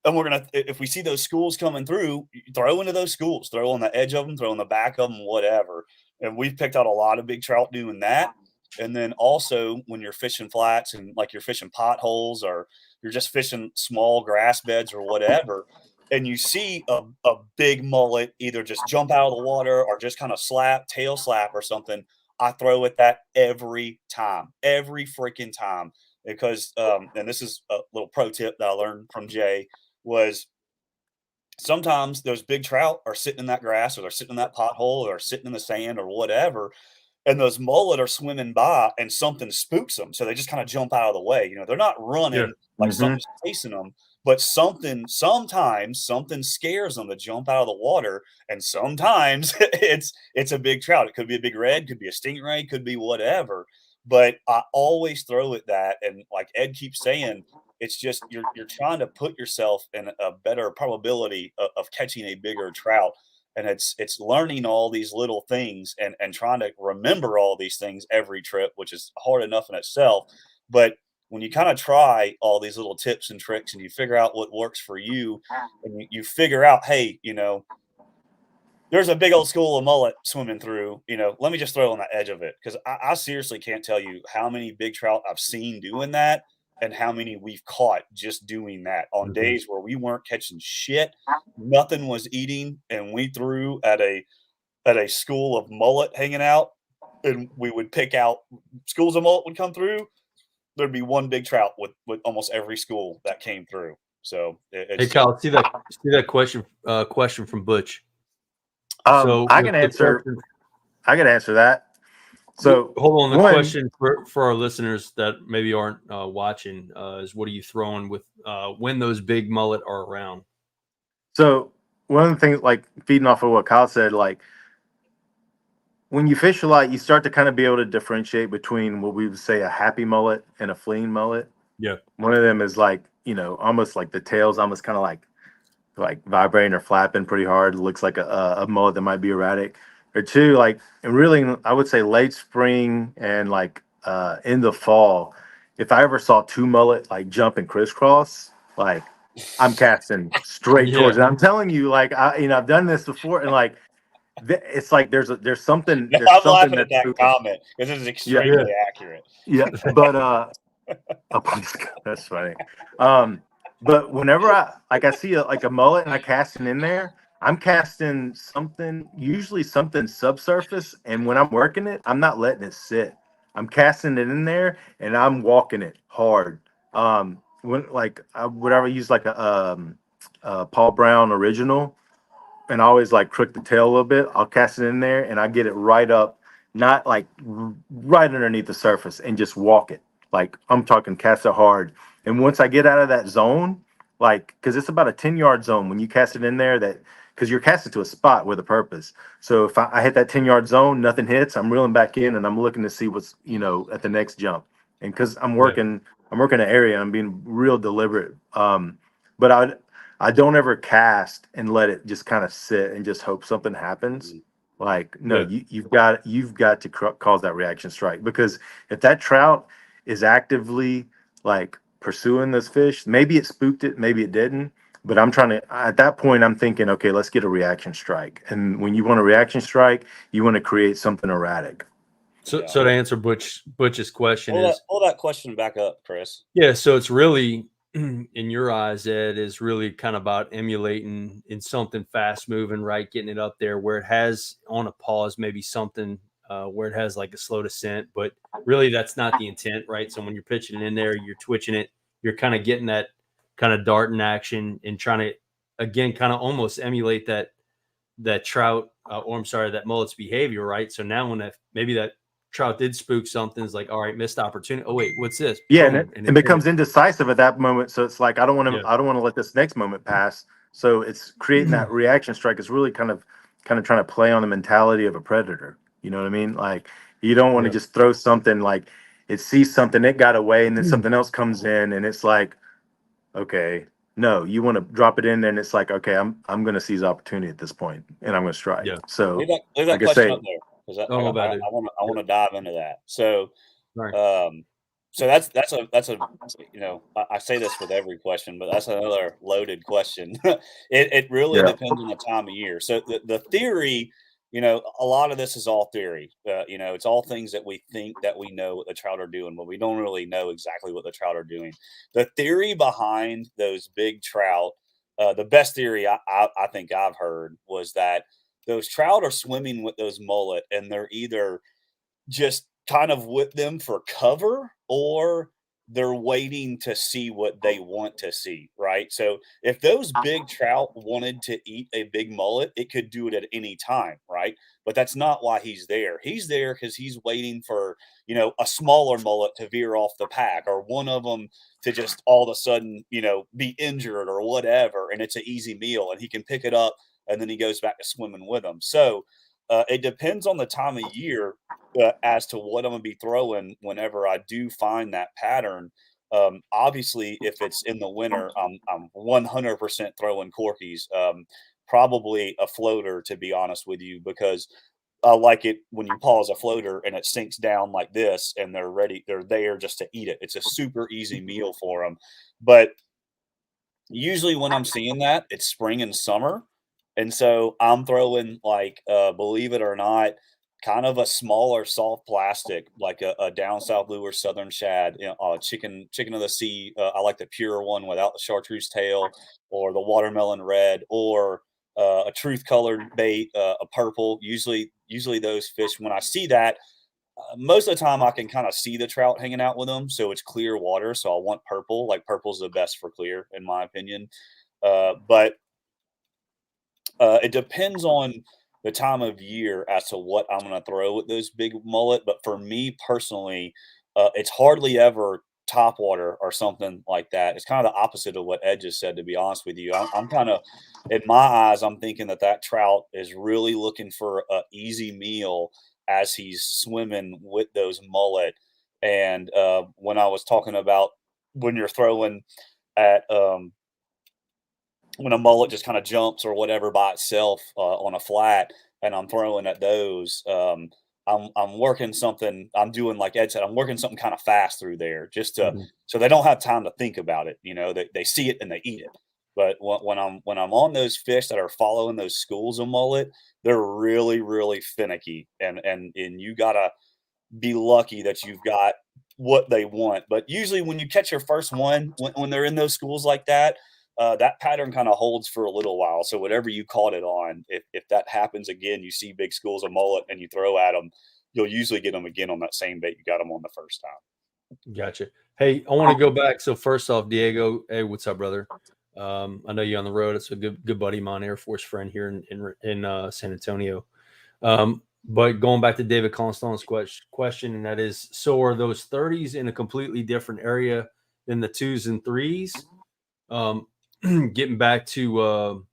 and we're going to, if we see those schools coming through, throw into those schools, throw on the edge of them, throw on the back of them, whatever. And we've picked out a lot of big trout doing that. And then also when you're fishing flats and like you're fishing potholes, or you're just fishing small grass beds or whatever, and you see a big mullet either just jump out of the water or just kind of tail slap or something, I throw at that every freaking time. Because, and this is a little pro tip that I learned from Jay, was sometimes those big trout are sitting in that grass, or they're sitting in that pothole, or sitting in the sand or whatever, and those mullet are swimming by and something spooks them. So they just kind of jump out of the way. They're not running like something's chasing them, but sometimes something scares them to jump out of the water. And sometimes it's a big trout. It could be a big red, could be a stingray, could be whatever. But I always throw at that. And like Ed keeps saying, it's just you're trying to put yourself in a better probability of catching a bigger trout. And it's learning all these little things and trying to remember all these things every trip, which is hard enough in itself. But when you kind of try all these little tips and tricks and you figure out what works for you, and you figure out, hey, there's a big old school of mullet swimming through, let me just throw on the edge of it. Because I seriously can't tell you how many big trout I've seen doing that, and how many we've caught just doing that on days where we weren't catching shit, nothing was eating, and we threw at a school of mullet hanging out, and we would pick out schools of mullet would come through. There'd be one big trout with almost every school that came through. So hey, Kyle, see that question from Butch. So I can answer that. So hold on. The question for our listeners that maybe aren't watching is, what are you throwing with when those big mullet are around? So one of the things, like feeding off of what Kyle said, like when you fish a lot, you start to kind of be able to differentiate between what we would say a happy mullet and a fleeing mullet. Yeah. One of them is like, almost like the tail's almost kind of like vibrating or flapping pretty hard. It looks like a mullet that might be erratic. Or two, like, and really, I would say late spring and like in the fall, if I ever saw two mullet like jump and crisscross, like I'm casting straight towards it. I'm telling you, like I've done this before, and like it's like there's something No, there's I'm something laughing at that's that moving. comment because it is Yeah, extremely accurate. yeah, but that's funny. But whenever I see like a mullet and I casting in there, I'm casting something, usually something subsurface, and when I'm working it, I'm not letting it sit. I'm casting it in there and I'm walking it hard. When like I would ever use like a Paul Brown original, and I always like crook the tail a little bit. I'll cast it in there and I get it right up, not like right underneath the surface, and just walk it. Like I'm talking cast it hard. And once I get out of that zone, like, because it's about a 10-yard zone when you cast it in there, that because you're casting to a spot with a purpose. So if I hit that 10-yard zone, nothing hits, I'm reeling back in and I'm looking to see what's, at the next jump. And because I'm working an area, I'm being real deliberate. But I don't ever cast and let it just kind of sit and just hope something happens. Like, no, Yeah. you've got to cause that reaction strike, because if that trout is actively like pursuing this fish, maybe it spooked it, maybe it didn't. But I'm trying to, at that point, I'm thinking, okay, let's get a reaction strike. And when you want a reaction strike, you want to create something erratic. So, Yeah. so to answer Butch's question is, Pull that question back up, Chris. yeah. So it's really, in your eyes, Ed, is really kind of about emulating in something fast moving, right? Getting it up there where it has on a pause, maybe something where it has like a slow descent, but really that's not the intent, right? So when you're pitching it in there, you're twitching it, you're kind of getting that kind of darting action and trying to, again, kind of almost emulate that trout, or I'm sorry, that mullet's behavior, right? So now when maybe that trout did spook something, it's like, all right, missed opportunity. Oh wait, what's this? Yeah, Boom, and it becomes indecisive at that moment. So it's like I don't want to yeah, I don't want to let this next moment pass. So it's creating that reaction strike is really kind of trying to play on the mentality of a predator. You know what I mean? Like you don't want to yeah, just throw something, like it sees something, it got away, and then something else comes in, and it's like, okay, no, you want to drop it in there, and it's like, okay, I'm going to seize opportunity at this point, and I'm going to strike. yeah. So Leave that like I question say, up there because Oh, my bad, dude. I want to dive into that. So, Right. so that's a I say this with every question, but that's another loaded question. It really yeah, depends on the time of year. So the theory, a lot of this is all theory. It's all things that we think that we know what the trout are doing, but we don't really know exactly what the trout are doing. The theory behind those big trout, the best theory I think I've heard was that those trout are swimming with those mullet, and they're either just kind of with them for cover, or they're waiting to see what they want to see, right? So if those big trout wanted to eat a big mullet, it could do it at any time, right? But that's not why he's there. He's there because he's waiting for, a smaller mullet to veer off the pack, or one of them to just all of a sudden, be injured or whatever. And it's an easy meal and he can pick it up and then he goes back to swimming with them. So it depends on the time of year as to what I'm going to be throwing whenever I do find that pattern. Obviously, if it's in the winter, I'm 100% throwing corkies, probably a floater, to be honest with you, because I like it when you pause a floater and it sinks down like this and they're there just to eat it. It's a super easy meal for them. But usually when I'm seeing that, it's spring and summer. And so I'm throwing, like, believe it or not, kind of a smaller soft plastic, like a down south lure southern shad, chicken of the sea. I like the pure one without the chartreuse tail, or the watermelon red, or a truth colored bait, a purple. Usually those fish, when I see that, most of the time I can kind of see the trout hanging out with them, so it's clear water. So I want purple. Like purple's the best for clear, in my opinion. But it depends on the time of year as to what I'm going to throw with those big mullet. But for me personally, it's hardly ever topwater or something like that, it's kind of the opposite of what Ed just said, to be honest with you. I'm kind of, in my eyes, I'm thinking that trout is really looking for an easy meal as he's swimming with those mullet. And when I was talking about when you're throwing at when a mullet just kind of jumps or whatever by itself on a flat, and I'm throwing at those, I'm working something. I'm doing like Ed said. I'm working something kind of fast through there, just to so they don't have time to think about it. You know, they see it and they eat it. But when I'm on those fish that are following those schools of mullet, they're really finicky, and you gotta be lucky that you've got what they want. But usually when you catch your first one, when they're in those schools like that, that pattern kind of holds for a little while. So whatever you caught it on, if that happens again, you see big schools of mullet and you throw at them, you'll usually get them again on that same bait you got them on the first time. Gotcha. Hey, I want to go back. So first off, Diego, hey, what's up, brother? I know you're on the road. It's a good buddy of mine, Air Force friend here in San Antonio. But going back to David Constance's question, and that is, so are those 30s in a completely different area than the 2s and 3s? Getting back to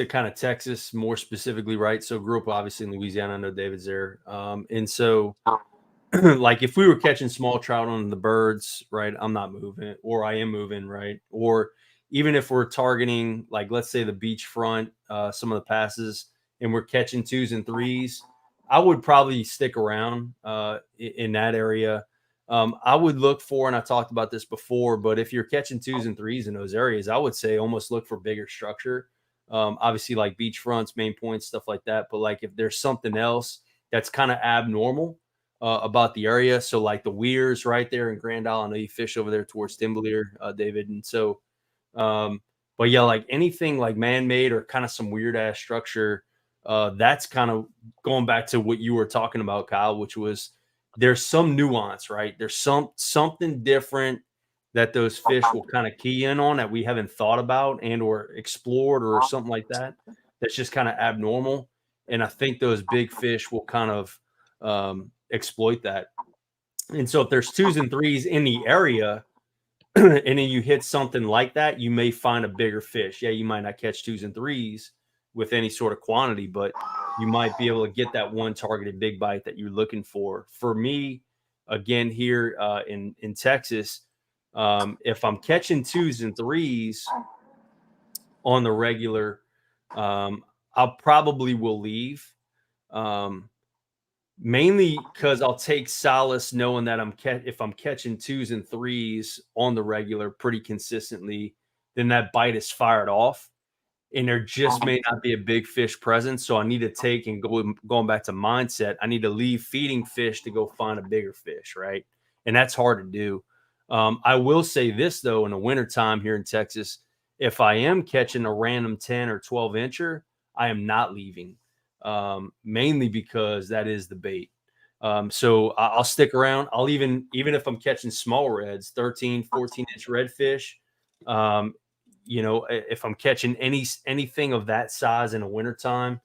kind of Texas more specifically, right? So grew up obviously in Louisiana. I know David's there. And so like if we were catching small trout on the birds, right, I'm not moving, or I am moving, right? Or even if we're targeting, like, let's say the beachfront, some of the passes, and we're catching 2s and 3s, I would probably stick around in that area. I would look for, and I talked about this before, but if you're catching 2s and 3s in those areas, I would say almost look for bigger structure. Obviously like beachfronts, main points, stuff like that. But like if there's something else that's kind of abnormal about the area, so like the weirs right there in Grand Isle, I know you fish over there towards Timberlier, David. And so, but yeah, like anything like man-made or kind of some weird ass structure, that's kind of going back to what you were talking about, Kyle, which was there's some nuance, right? There's something different that those fish will kind of key in on that we haven't thought about and or explored or something like that. That's just kind of abnormal. And I think those big fish will kind of exploit that. And so if there's 2s and 3s in the area, and then you hit something like that, you may find a bigger fish. Yeah, you might not catch 2s and 3s with any sort of quantity, but you might be able to get that one targeted big bite that you're looking for. For me, again, here in Texas, if I'm catching 2s and 3s on the regular, I'll probably will leave. Mainly because I'll take solace knowing that if I'm catching 2s and 3s on the regular pretty consistently, then that bite is fired off, and there just may not be a big fish present. So I need to take and going back to mindset. I need to leave feeding fish to go find a bigger fish, right? And that's hard to do. I will say this though, in the wintertime here in Texas, if I am catching a random 10 or 12 incher, I am not leaving. Mainly because that is the bait. So I'll stick around. I'll even if I'm catching small reds, 13, 14 inch redfish, if I'm catching anything of that size in the wintertime,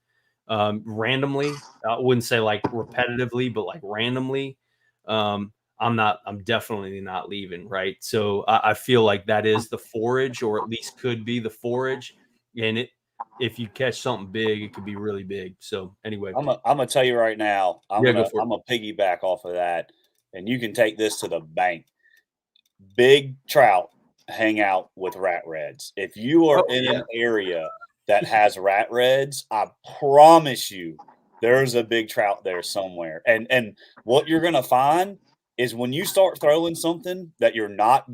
randomly, I wouldn't say like repetitively, but like randomly, I'm definitely not leaving. Right. So I feel like that is the forage, or at least could be the forage. And if you catch something big, it could be really big. So anyway, I'm gonna tell you right now. go for it. I'm gonna piggyback off of that, and you can take this to the bank. Big trout hang out with rat reds. If you are in an area that has rat reds, I promise you there's a big trout there somewhere. And what you're gonna find is when you start throwing something that you're not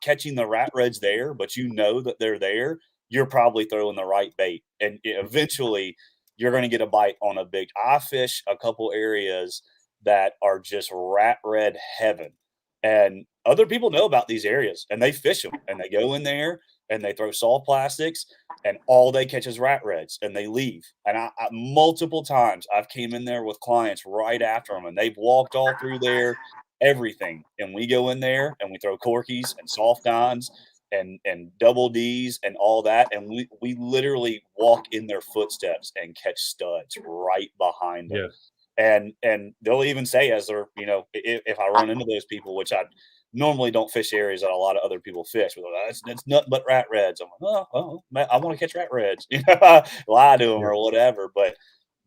catching the rat reds there, but you know that they're there, you're probably throwing the right bait. And eventually you're gonna get a bite on a big. I fish a couple areas that are just rat red heaven. And other people know about these areas and they fish them and they go in there and they throw soft plastics and all they catch is rat reds and they leave. And I multiple times I've came in there with clients right after them and they've walked all through there, everything. And we go in there and we throw corkies and soft dines and double D's and all that. And we literally walk in their footsteps and catch studs right behind them. Yeah. And they'll even say, as they're, if I run into those people, which I normally don't fish areas that a lot of other people fish, but it's nothing but rat reds. I'm like, oh, man, I want to catch rat reds, lie to them or whatever. But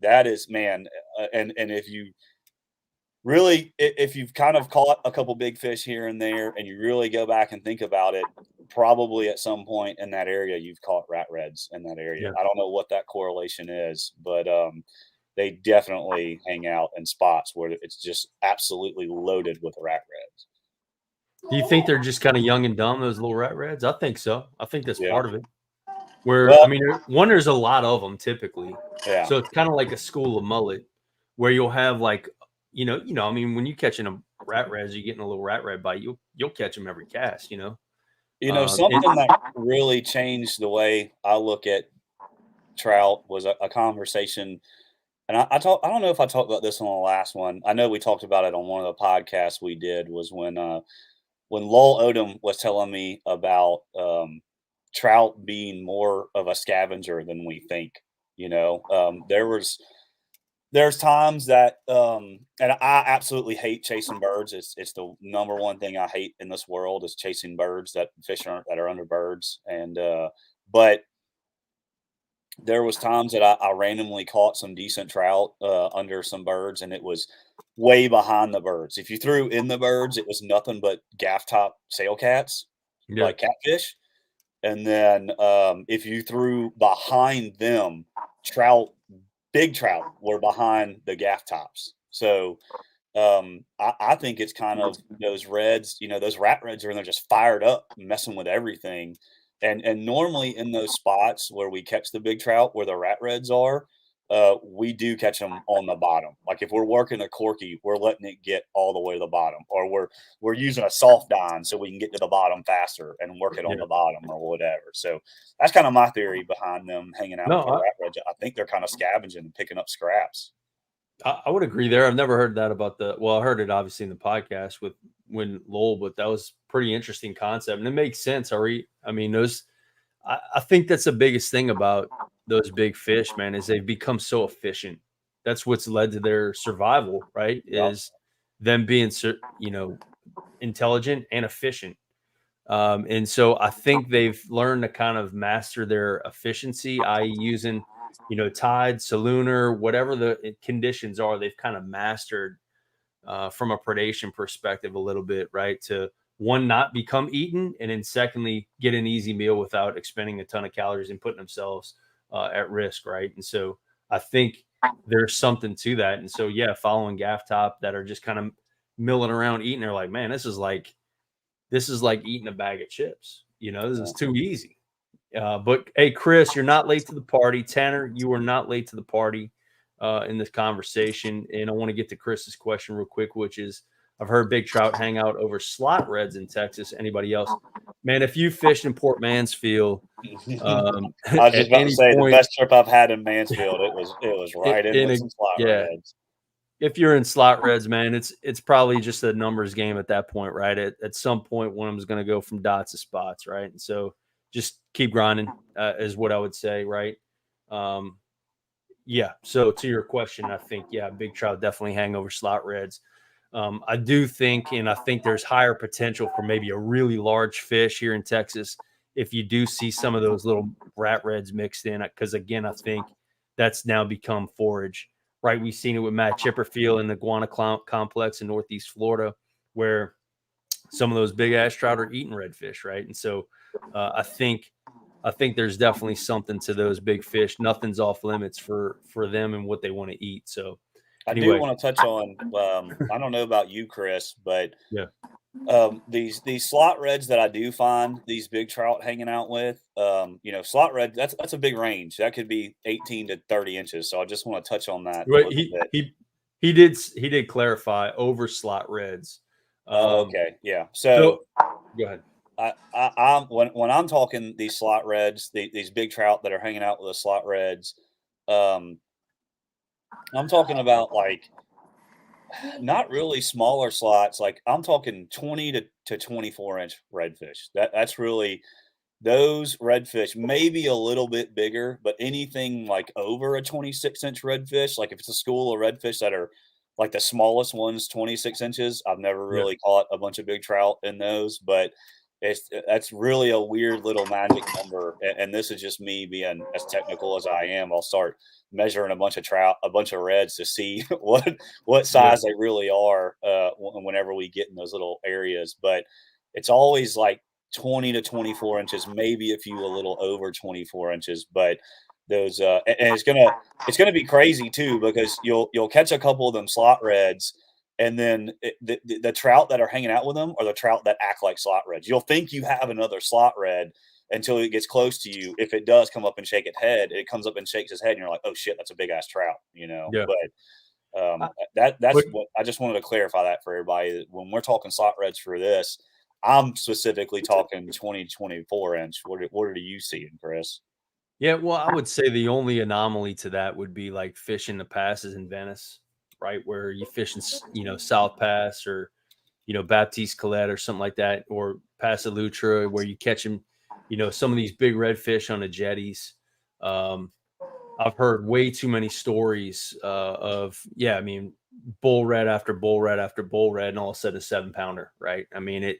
that is, man, and if you really, if you've kind of caught a couple big fish here and there, and you really go back and think about it, probably at some point in that area you've caught rat reds in that area. I don't know what that correlation is, but they definitely hang out in spots where it's just absolutely loaded with rat reds. Do you think they're just kind of young and dumb, those little rat reds? I think so. I think that's part of it. I mean, there's a lot of them typically. Yeah. So it's kind of like a school of mullet, where you'll have like, I mean, when you're catching a rat reds, you're getting a little rat red bite, you'll catch them every cast, something that really changed the way I look at trout was a conversation. And I don't know if I talked about this on the last one. I know we talked about it on one of the podcasts we did, was when Lowell Odom was telling me about trout being more of a scavenger than we think. There's times that and I absolutely hate chasing birds. It's the number one thing I hate in this world, is chasing birds, that are under birds. And but there was times that I randomly caught some decent trout under some birds, and it was way behind the birds. If you threw in the birds, it was nothing but gaff top sail cats, like catfish. And then if you threw behind them, big trout were behind the gaff tops. So I think it's kind of those reds, those rat reds are in there just fired up, messing with everything. And normally in those spots where we catch the big trout, where the rat reds are, we do catch them on the bottom. Like if we're working a corky, we're letting it get all the way to the bottom, or we're using a soft dine so we can get to the bottom faster and work it on the bottom or whatever. So that's kind of my theory behind them hanging out with the rat reds. I think they're kind of scavenging and picking up scraps. I would agree there. I've never heard that about I heard it obviously in the podcast with Lowell, but that was pretty interesting concept, and it makes sense. I mean, I think that's the biggest thing about those big fish, man, is they've become so efficient. That's what's led to their survival, right? Is them being, intelligent and efficient. And so I think they've learned to kind of master their efficiency, i.e. using, tide, salooner, whatever the conditions are, they've kind of mastered from a predation perspective a little bit, right? To one, not become eaten, and then secondly, get an easy meal without expending a ton of calories and putting themselves at risk, right? And so I think there's something to that. And so, following gaff top that are just kind of milling around eating, they're like, man, this is like eating a bag of chips. This is too easy. But hey, Chris, you're not late to the party. Tanner, you are not late to the party in this conversation. And I want to get to Chris's question real quick, which is, I've heard big trout hang out over slot reds in Texas. Anybody else? Man, if you fished in Port Mansfield, I was just about to say, the best trip I've had in Mansfield, it was right in with some slot reds. If you're in slot reds, man, it's probably just a numbers game at that point, right? At some point, one of them is going to go from dots to spots, right? And so just keep grinding is what I would say, right? So to your question, I think, big trout definitely hang over slot reds. I do think, and I think there's higher potential for maybe a really large fish here in Texas if you do see some of those little rat reds mixed in, because again, I think that's now become forage, right? We've seen it with Matt Chipperfield in the Guana complex in Northeast Florida, where some of those big ass trout are eating redfish, right? And so I think there's definitely something to those big fish. Nothing's off limits for them and what they want to eat. So anyway. I do want to touch on, I don't know about you, Chris, but these slot reds that I do find these big trout hanging out with, slot red, that's a big range. That could be 18 to 30 inches. So I just want to touch on that. He did clarify over slot reds. Okay. Yeah. So go ahead. I'm when I'm talking these slot reds, these big trout that are hanging out with the slot reds, I'm talking about like not really smaller slots. Like I'm talking 20 to 24 inch redfish. That's really those redfish may be a little bit bigger, but anything like over a 26-inch redfish, like if it's a school of redfish that are like the smallest ones, 26 inches, I've never Yeah. really caught a bunch of big trout in those, but that's really a weird little magic number. And this is just me being as technical as I am. I'll start measuring a bunch of trout, a bunch of reds to see what Yeah. size they really are whenever we get in those little areas. But it's always like 20 to 24 inches, maybe a few a little over 24 inches. But those and it's gonna be crazy too, because you'll catch a couple of them slot reds, and then the trout that are hanging out with them are the trout that act like slot reds. You'll think you have another slot red until it gets close to you. If it does come up and shake its head, it comes up and shakes its head, and you're like, "Oh shit, that's a big ass trout," you know. Yeah. But I- that's but what I just wanted to clarify that for everybody. That when we're talking slot reds for this, I'm specifically talking 20 24 inch. What are you seeing, Chris? yeah, well, I would say the only anomaly to that would be like fishing the passes in Venice, right? Where you fish in, South Pass or, Baptiste Colette or something like that, or Pass Lutra, where you catch them, some of these big redfish on the jetties. Um, I've heard way too many stories of, I mean, bull red after bull red after bull red, and all of a sudden a 7-pounder, right? I mean,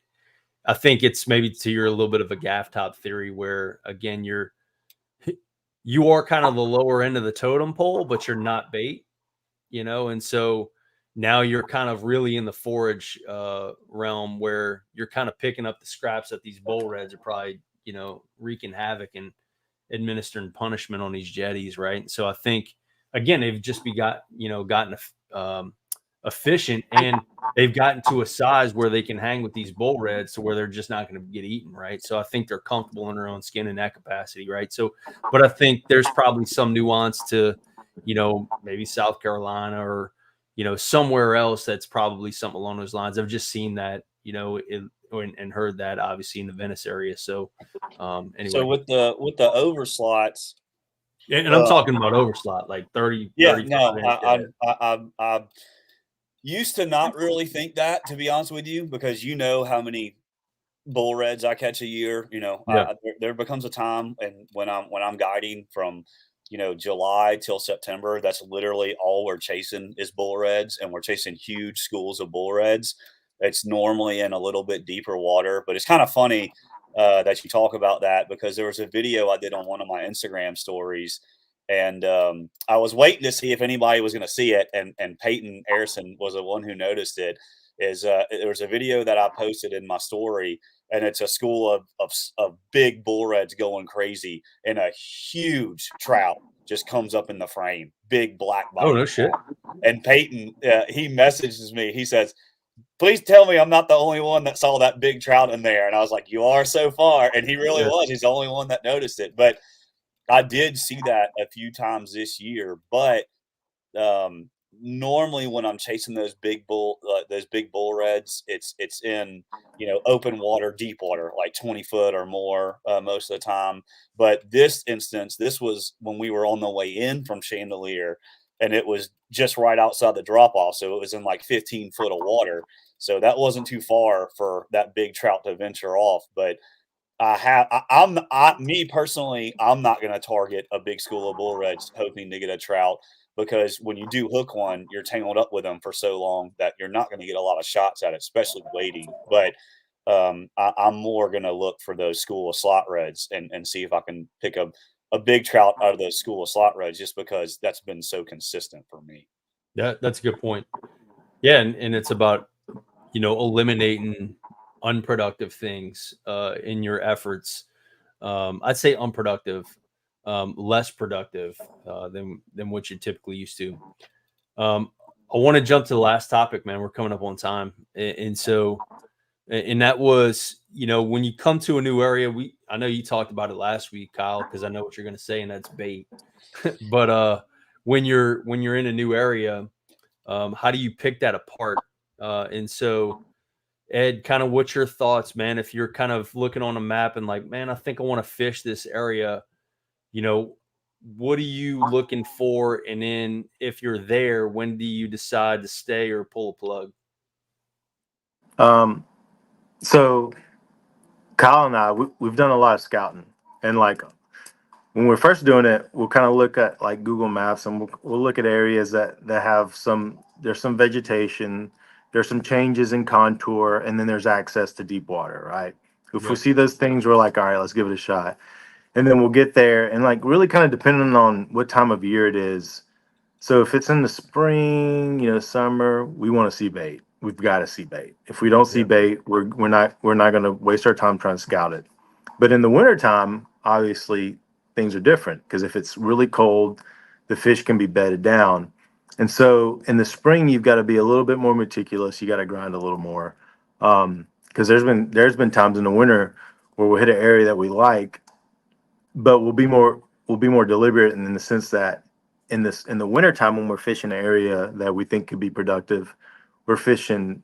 I think it's maybe to your a little bit of a gaff top theory where, again, you are kind of the lower end of the totem pole, but you're not bait, and so now you're kind of really in the forage realm where you're kind of picking up the scraps that these bull reds are probably, wreaking havoc and administering punishment on these jetties, right? And so I think again they've just gotten efficient, and they've gotten to a size where they can hang with these bull reds to where they're just not going to get eaten, right? So I think they're comfortable in their own skin in that capacity, right? So, but I think there's probably some nuance to, maybe South Carolina or, somewhere else that's probably something along those lines. I've just seen that, and heard that obviously in the Venice area. So, anyway. So with the overslots, And I'm talking about overslot, like 30, yeah, 35 no, inch dead. I used to not really think that, to be honest with you, because you know how many bull reds I catch a year. You know, Yeah. there becomes a time, and when I'm guiding from July till September, that's literally all we're chasing is bull reds, and we're chasing huge schools of bull reds. It's normally in a little bit deeper water, but it's kind of funny that you talk about that, because there was a video I did on one of my Instagram stories, and I was waiting to see if anybody was going to see it, and Peyton Harrison was the one who noticed it. There was a video that I posted in my story, and it's a school of big bull reds going crazy, and a huge trout just comes up in the frame, big black Oh, body. no shit. And Peyton, he messages me. He says, "Please tell me I'm not the only one that saw that big trout in there." And I was like, "You are so far." And he really Yeah. was. He's the only one that noticed it. But I did see that a few times this year. But normally when I'm chasing those big bull reds, it's in open water, deep water, like 20 foot or more most of the time. But this instance, this was when we were on the way in from Chandelier, and it was just right outside the drop off, so it was in like 15 foot of water. So that wasn't too far for that big trout to venture off. But me personally, I'm not going to target a big school of bull reds hoping to get a trout, because when you do hook one, you're tangled up with them for so long that you're not going to get a lot of shots at it, especially waiting. But I'm more going to look for those school of slot reds, and see if I can pick a big trout out of those school of slot reds, just because that's been so consistent for me. That's a good point. Yeah, and it's about eliminating unproductive things in your efforts. I'd say unproductive, less productive than what you're typically used to. I want to jump to the last topic, man. We're coming up on time, and so, and that was, when you come to a new area. I know you talked about it last week, Kyle, because I know what you're going to say, and that's bait. But when you're in a new area, how do you pick that apart? And so, Ed, kind of what's your thoughts, man? If you're kind of looking on a map and like, man, I think I want to fish this area, what are you looking for? And then if you're there, when do you decide to stay or pull a plug? So Kyle and I, we've done a lot of scouting, and like when we're first doing it, we'll kind of look at like Google Maps, and we'll look at areas that have there's some vegetation, there's some changes in contour, and then there's access to deep water, right? If we Yep. see those things, we're like, all right, let's give it a shot. And then we'll get there, and like really kind of depending on what time of year it is. So if it's in the spring, summer, we want to see bait. We've got to see bait. If we don't see Yep. bait, we're not going to waste our time trying to scout it. But in the wintertime, obviously things are different because if it's really cold, the fish can be bedded down. And so in the spring, you've got to be a little bit more meticulous. You got to grind a little more. Because there's been times in the winter where we'll hit an area that we like, but we'll be more deliberate in the sense that in the wintertime when we're fishing an area that we think could be productive, we're fishing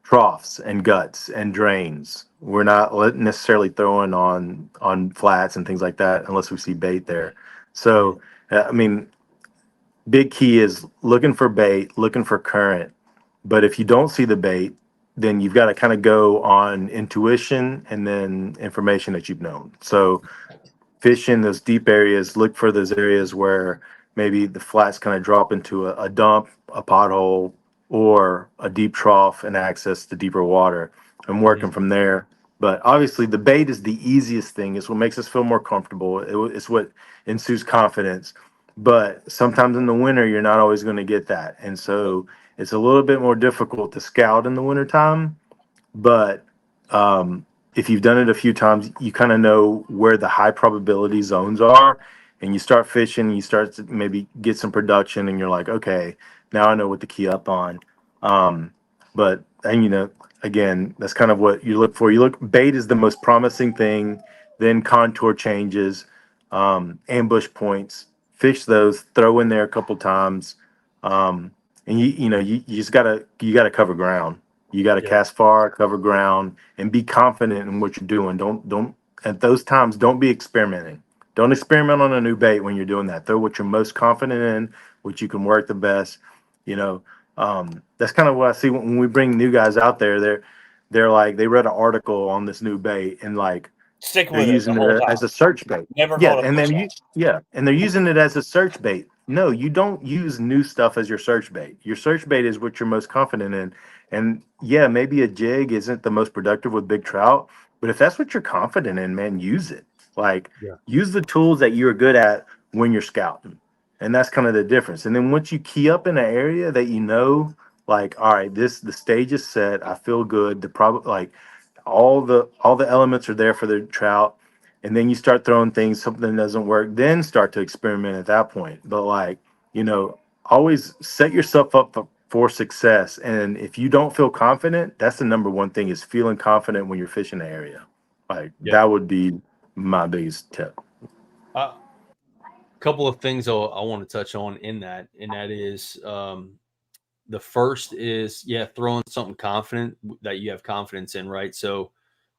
troughs and guts and drains. We're not necessarily throwing on flats and things like that unless we see bait there. So I mean, big key is looking for bait, looking for current. But if you don't see the bait, then you've got to kind of go on intuition and then information that you've known. So fish in those deep areas, look for those areas where maybe the flats kind of drop into a dump, a pothole, or a deep trough and access to deeper water. I'm working from there. But obviously, the bait is the easiest thing. It's what makes us feel more comfortable. It's what ensues confidence. But sometimes in the winter, you're not always going to get that. And so it's a little bit more difficult to scout in the wintertime. But if you've done it a few times, you kind of know where the high probability zones are, and you start fishing. You start to maybe get some production, and you're like, okay, now I know what to key up on. But and again, that's kind of what you look for. You look bait is the most promising thing. Then contour changes, ambush points. Fish those, throw in there a couple times, and you just you gotta cover ground. You got to Yep. cast far, cover ground, and be confident in what you're doing. Don't at those times don't be experimenting. Don't experiment on a new bait when you're doing that. Throw what you're most confident in, what you can work the best. You know, that's kind of what I see when we bring new guys out there. They're like they read an article on this new bait and like Stick they're with it the using whole it time. as a search bait. Never Yeah, called a and then fish out. and they're using it as a search bait. No, you don't use new stuff as your search bait. Your search bait is what you're most confident in. And yeah, maybe a jig isn't the most productive with big trout, but if that's what you're confident in, man, use it. Like Yeah. use the tools that you're good at when you're scouting. And that's kind of the difference. And then once you key up in an area that like, all right, the stage is set. I feel good. Like all the elements are there for the trout, and then you start throwing things, something doesn't work, then start to experiment at that point. But like, always set yourself up for success. And if you don't feel confident, that's the number one thing is feeling confident when you're fishing the area. Like Yep. that would be my biggest tip. Couple of things I want to touch on in that, and that is the first is throwing something confident that you have confidence in, right? So,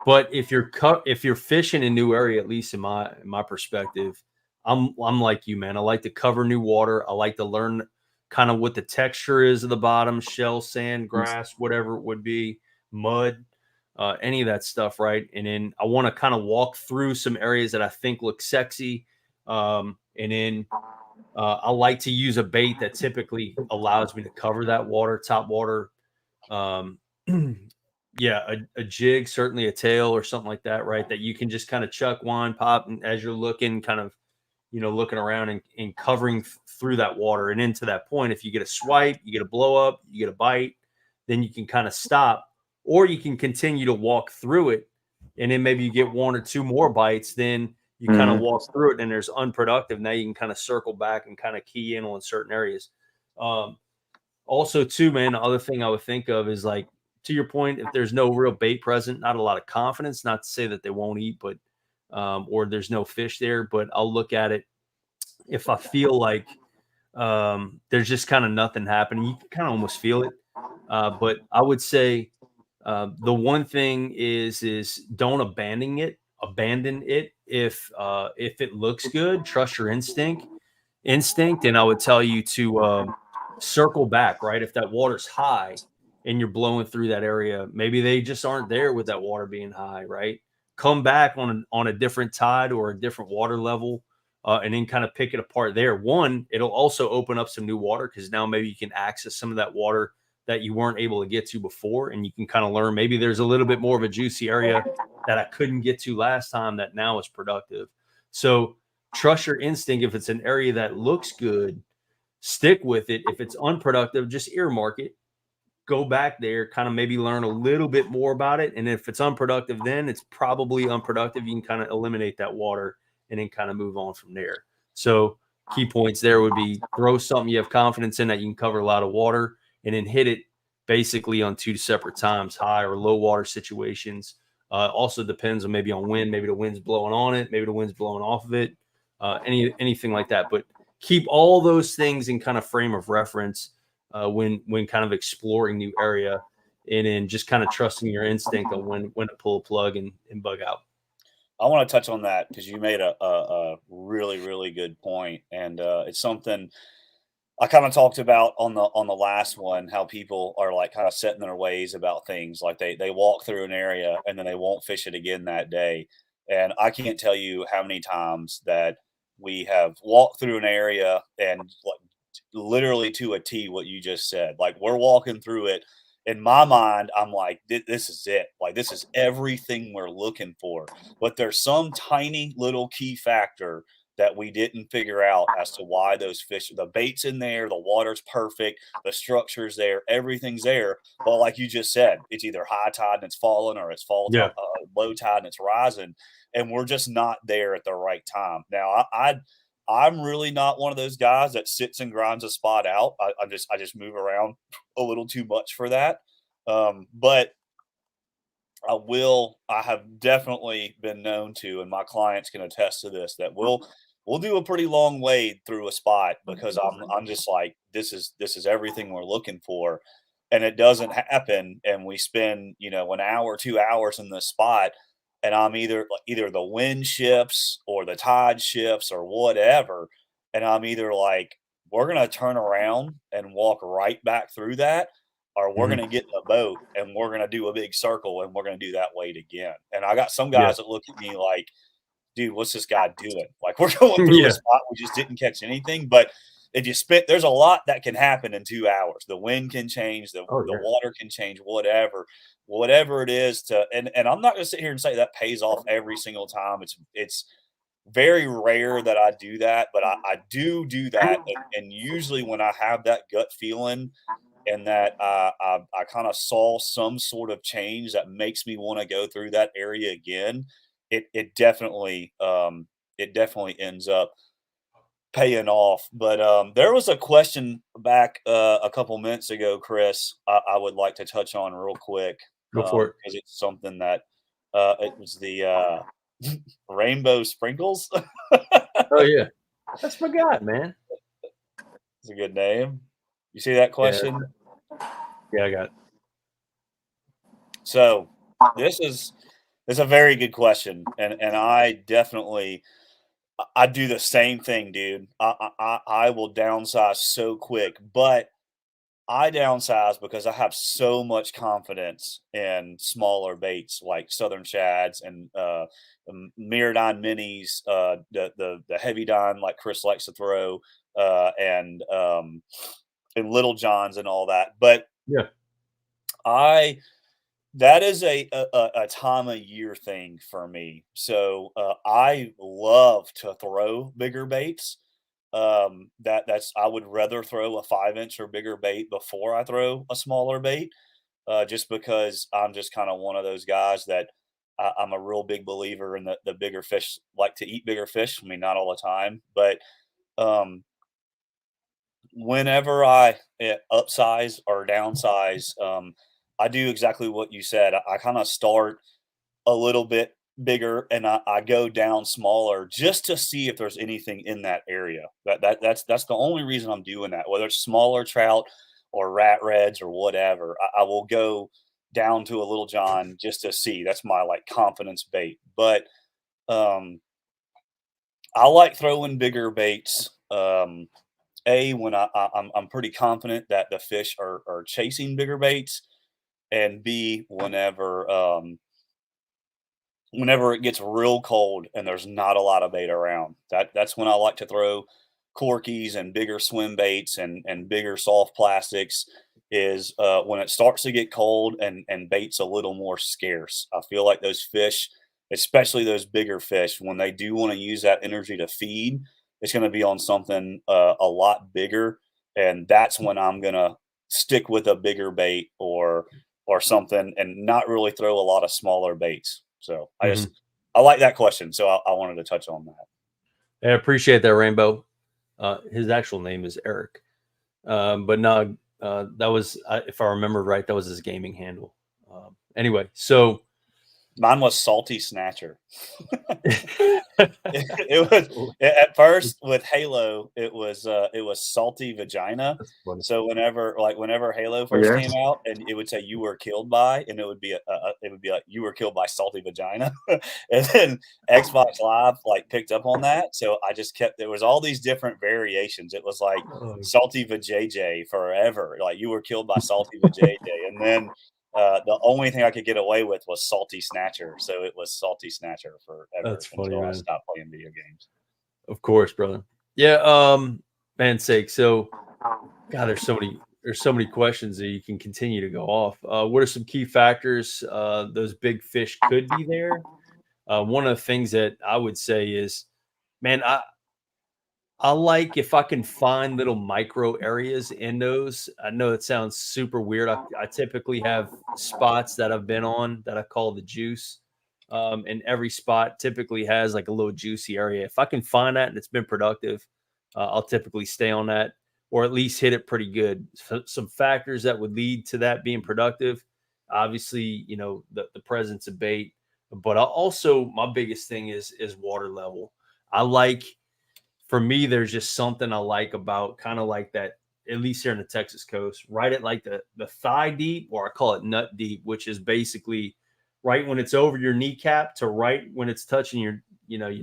but if you're fishing a new area, at least in my perspective, I'm like you, man. I like to cover new water. I like to learn kind of what the texture is of the bottom, shell, sand, grass, whatever it would be, mud, any of that stuff, right? And then I want to kind of walk through some areas that I think look sexy, and then I like to use a bait that typically allows me to cover that water, top water. Um, a jig, certainly a tail or something like that, right? That you can just kind of chuck one, pop, and as you're looking, kind of, looking around and covering through that water. And into that point, if you get a swipe, you get a blow up, you get a bite, then you can kind of stop, or you can continue to walk through it. And then maybe you get one or two more bites, then you kind of Mhm. walk through it and there's unproductive. Now you can kind of circle back and kind of key in on certain areas. Also, too, man, the other thing I would think of is like, to your point, if there's no real bait present, not a lot of confidence, not to say that they won't eat, but or there's no fish there, but I'll look at it if I feel like there's just kind of nothing happening. You can kind of almost feel it. But I would say the one thing is don't abandon it if it looks good. Trust your instinct, and I would tell you to circle back, right? If that water's high and you're blowing through that area, maybe they just aren't there with that water being high, right? come back on a different tide or a different water level, and then kind of pick it apart there. One, it'll also open up some new water because now maybe you can access some of that water that you weren't able to get to before, and you can kind of learn maybe there's a little bit more of a juicy area that I couldn't get to last time that now is productive. So trust your instinct. If it's an area that looks good, stick with it. If it's unproductive, just earmark it, go back there, kind of maybe learn a little bit more about it. And if it's unproductive, then it's probably unproductive. You can kind of eliminate that water and then kind of move on from there. So key points there would be throw something you have confidence in that you can cover a lot of water, and then hit it basically on 2 separate times, high or low water situations. Also depends on maybe on wind. Maybe the wind's blowing on it. Maybe the wind's blowing off of it. Anything like that. But keep all those things in kind of frame of reference when kind of exploring new area, and then just kind of trusting your instinct on when to pull a plug and bug out. I want to touch on that because you made a really, really good point. And it's something I kind of talked about on the last one, how people are like kind of set in their ways about things. Like they walk through an area and then they won't fish it again that day. And I can't tell you how many times that we have walked through an area and like literally to a T what you just said. Like we're walking through it. In my mind, I'm like, this is it. Like this is everything we're looking for. But there's some tiny little key factor that we didn't figure out as to why those fish, the bait's in there, the water's perfect, the structure's there, everything's there. But like you just said, it's either high tide and it's falling, or it's Yeah. low tide and it's rising, and we're just not there at the right time. Now, I'm really not one of those guys that sits and grinds a spot out. I just move around a little too much for that. But I have definitely been known to, and my clients can attest to this, that we'll do a pretty long wade through a spot because I'm just like, this is everything we're looking for. And it doesn't happen. And we spend, an hour, 2 hours in this spot. And I'm either the wind shifts or the tide shifts or whatever. And I'm either like, we're going to turn around and walk right back through that, or we're Mhm. going to get in a boat and we're going to do a big circle and we're going to do that wade again. And I got some Yeah. guys that look at me like, dude, what's this guy doing? Like we're going through a Yeah. spot, we just didn't catch anything. But if you there's a lot that can happen in 2 hours. The wind can change, the Oh yeah. water can change, whatever it is and I'm not going to sit here and say that pays off every single time. It's very rare that I do that, but I do that. And usually when I have that gut feeling, and that I kind of saw some sort of change that makes me want to go through that area again, it definitely ends up paying off. But there was a question back a couple minutes ago, Chris. I would like to touch on real quick Go for it. because it's something that it was the rainbow sprinkles. Oh yeah. That's my guy, man. It's a good name. You see that Yeah. question? Yeah, I got it. So this is it's a very good question, and I definitely I do the same thing, dude. I will downsize so quick, but I downsize because I have so much confidence in smaller baits like southern shads and Mirrodine minis, the heavy dine like Chris likes to throw, and little johns and all that. But Yeah. I that is a time of year thing for me. So I love to throw bigger baits. That's I would rather throw a 5 inch or bigger bait before I throw a smaller bait, just because I'm just kind of one of those guys that I'm a real big believer in the bigger fish like to eat bigger fish. I mean, not all the time, but um, whenever I upsize or downsize, I do exactly what you said. I kind of start a little bit bigger and I go down smaller just to see if there's anything in that area. That's the only reason I'm doing that. Whether it's smaller trout or rat reds or whatever, I will go down to a little john just to see. That's my like confidence bait. But um, I like throwing bigger baits. When I'm pretty confident that the fish are chasing bigger baits, and B, whenever it gets real cold and there's not a lot of bait around. That's when I like to throw corkies and bigger swim baits and bigger soft plastics. Is when it starts to get cold and bait's a little more scarce. I feel like those fish, especially those bigger fish, when they do want to use that energy to feed, it's going to be on something a lot bigger, and that's when I'm gonna stick with a bigger bait or something, and not really throw a lot of smaller baits. So I like that question. So I wanted to touch on that. I appreciate that, Rainbow. His actual name is Eric. But no, that was, if I remember right, that was his gaming handle. Anyway, so Mine was Salty Snatcher. It was at first with Halo. It was Salty Vagina. So whenever Halo first came out, and it would say you were killed by, and it would be like you were killed by Salty Vagina, and then Xbox Live like picked up on that. So I just kept, there was all these different variations. It was like Salty Vajayjay forever, like you were killed by Salty Vajayjay, and then the only thing I could get away with was Salty Snatcher, so it was Salty Snatcher forever. That's funny, until I man. stopped playing video games. Of course, brother. Yeah, man's sake. So, God, there's so many questions that you can continue to go off. What are some key factors those big fish could be there? One of the things that I would say is, man, I like if I can find little micro areas in those. I know it sounds super weird. I typically have spots that I've been on that I call the juice. And every spot typically has like a little juicy area. If I can find that and it's been productive, I'll typically stay on that or at least hit it pretty good. So, some factors that would lead to that being productive, obviously, the presence of bait, but also my biggest thing is water level. I like, for me, there's just something I like about kind of like that, at least here in the Texas coast, right at like the thigh deep, or I call it nut deep, which is basically right when it's over your kneecap to right when it's touching your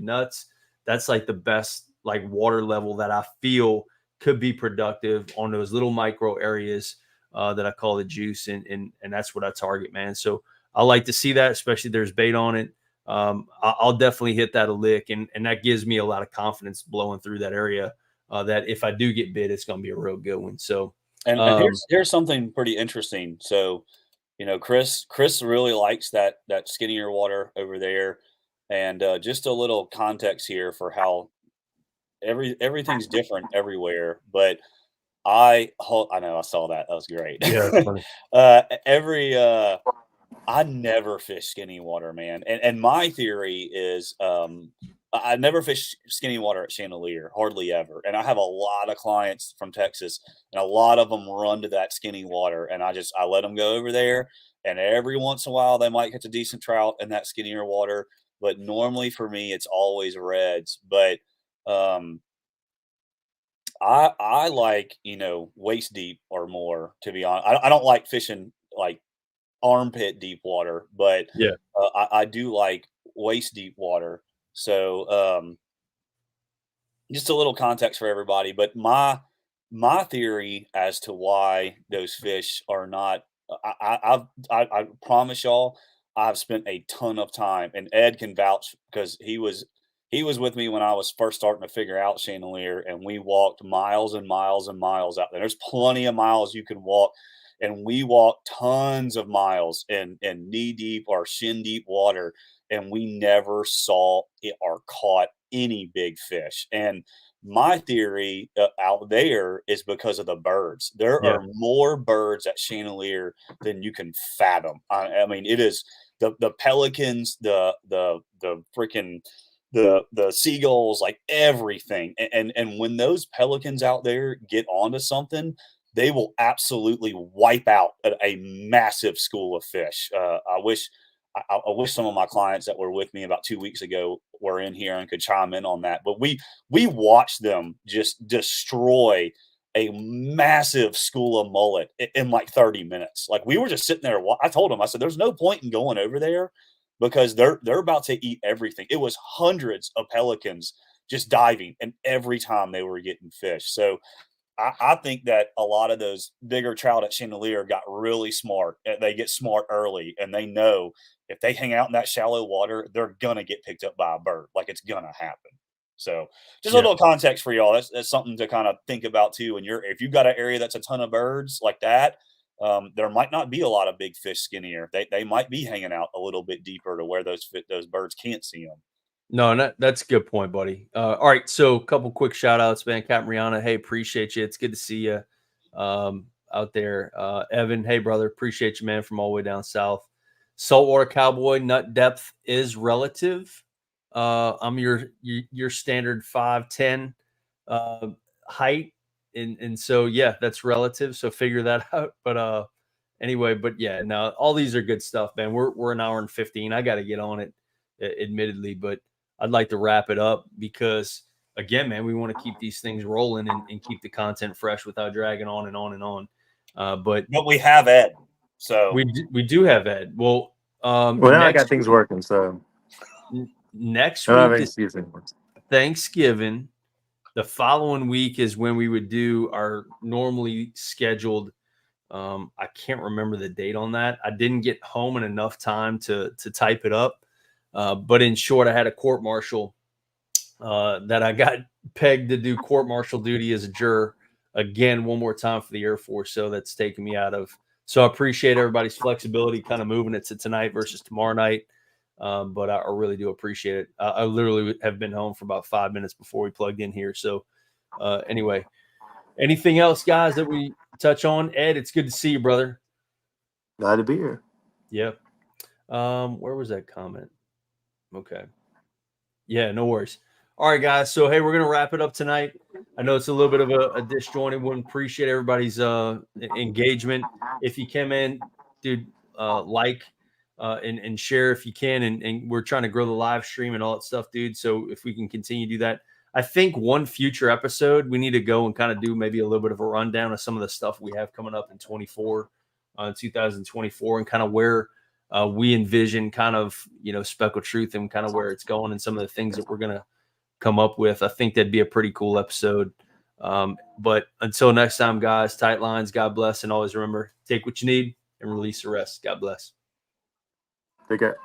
nuts. That's like the best like water level that I feel could be productive on those little micro areas that I call the juice, and that's what I target, man. So I like to see that, especially there's bait on it. I'll definitely hit that a lick, and that gives me a lot of confidence blowing through that area. That if I do get bit, it's going to be a real good one. So, And here's something pretty interesting. So, Chris really likes that skinnier water over there, and just a little context here for how everything's different everywhere. But I know, I saw that. That was great. yeah, that's funny. Every I never fish skinny water, man. And my theory is I never fish skinny water at Chandelier, hardly ever. And I have a lot of clients from Texas, and a lot of them run to that skinny water, and I let them go over there. And every once in a while, they might catch a decent trout in that skinnier water. But normally for me, it's always reds. But um, I like, waist deep or more, to be honest. I don't like fishing like armpit deep water, but Yeah, I do like waist deep water. So just a little context for everybody. But my theory as to why those fish are not, I promise y'all, I've spent a ton of time, and Ed can vouch because he was with me when I was first starting to figure out Chandelier, and we walked miles and miles and miles out there. There's plenty of miles you can walk, and we walked tons of miles in knee deep or shin deep water, and we never saw it or caught any big fish. And my theory out there is because of the birds. There yeah, are more birds at Chandelier than you can fathom. I mean, it is the pelicans, the freaking the seagulls, like everything. And when those pelicans out there get onto something, they will absolutely wipe out a massive school of fish. I wish some of my clients that were with me about 2 weeks ago were in here and could chime in on that. But we watched them just destroy a massive school of mullet in like 30 minutes. Like, we were just sitting there. I told them, I said, "There's no point in going over there because they're about to eat everything." It was hundreds of pelicans just diving, and every time they were getting fish. So I think that a lot of those bigger trout at Chandelier got really smart. They get smart early, and they know if they hang out in that shallow water, they're going to get picked up by a bird. Like, it's going to happen. So just a little context for y'all. That's something to kind of think about too. And if you've got an area that's a ton of birds like that, there might not be a lot of big fish skinnier. They might be hanging out a little bit deeper to where those birds can't see them. No, that's a good point, buddy. All right, so a couple quick shout outs, man. Captain Rihanna, hey, appreciate you. It's good to see you out there. Evan, hey, brother, appreciate you, man, from all the way down south. Saltwater Cowboy, nut depth is relative. I'm your standard 5'10" height, and so yeah, that's relative. So figure that out. But anyway, but yeah, now all these are good stuff, man. We're an hour and 15. I got to get on it, admittedly, but I'd like to wrap it up because again, man, we want to keep these things rolling and keep the content fresh without dragging on and on and on. But we have Ed, so we do have Ed. Well, now I got things working, so next I don't have week any is excuse anymore. Thanksgiving. The following week is when we would do our normally scheduled. I can't remember the date on that. I didn't get home in enough time to type it up. But in short, I had a court martial that I got pegged to do court martial duty as a juror again one more time for the Air Force. So that's taken me out of. So I appreciate everybody's flexibility, kind of moving it to tonight versus tomorrow night. But I really do appreciate it. I literally have been home for about 5 minutes before we plugged in here. So anyway, anything else, guys, that we touch on? Ed, it's good to see you, brother. Glad to be here. Yep. Where was that comment? Okay. Yeah, no worries. All right, guys. So, hey, we're going to wrap it up tonight. I know it's a little bit of a disjointed one. Appreciate everybody's engagement. If you can, man, dude, like and share if you can. And we're trying to grow the live stream and all that stuff, dude. So if we can continue to do that. I think one future episode, we need to go and kind of do maybe a little bit of a rundown of some of the stuff we have coming up in 2024 and kind of where we envision kind of, Speckled Truth and kind of where it's going and some of the things that we're going to come up with. I think that'd be a pretty cool episode. But until next time, guys, tight lines, God bless. And always remember, take what you need and release the rest. God bless. Take care.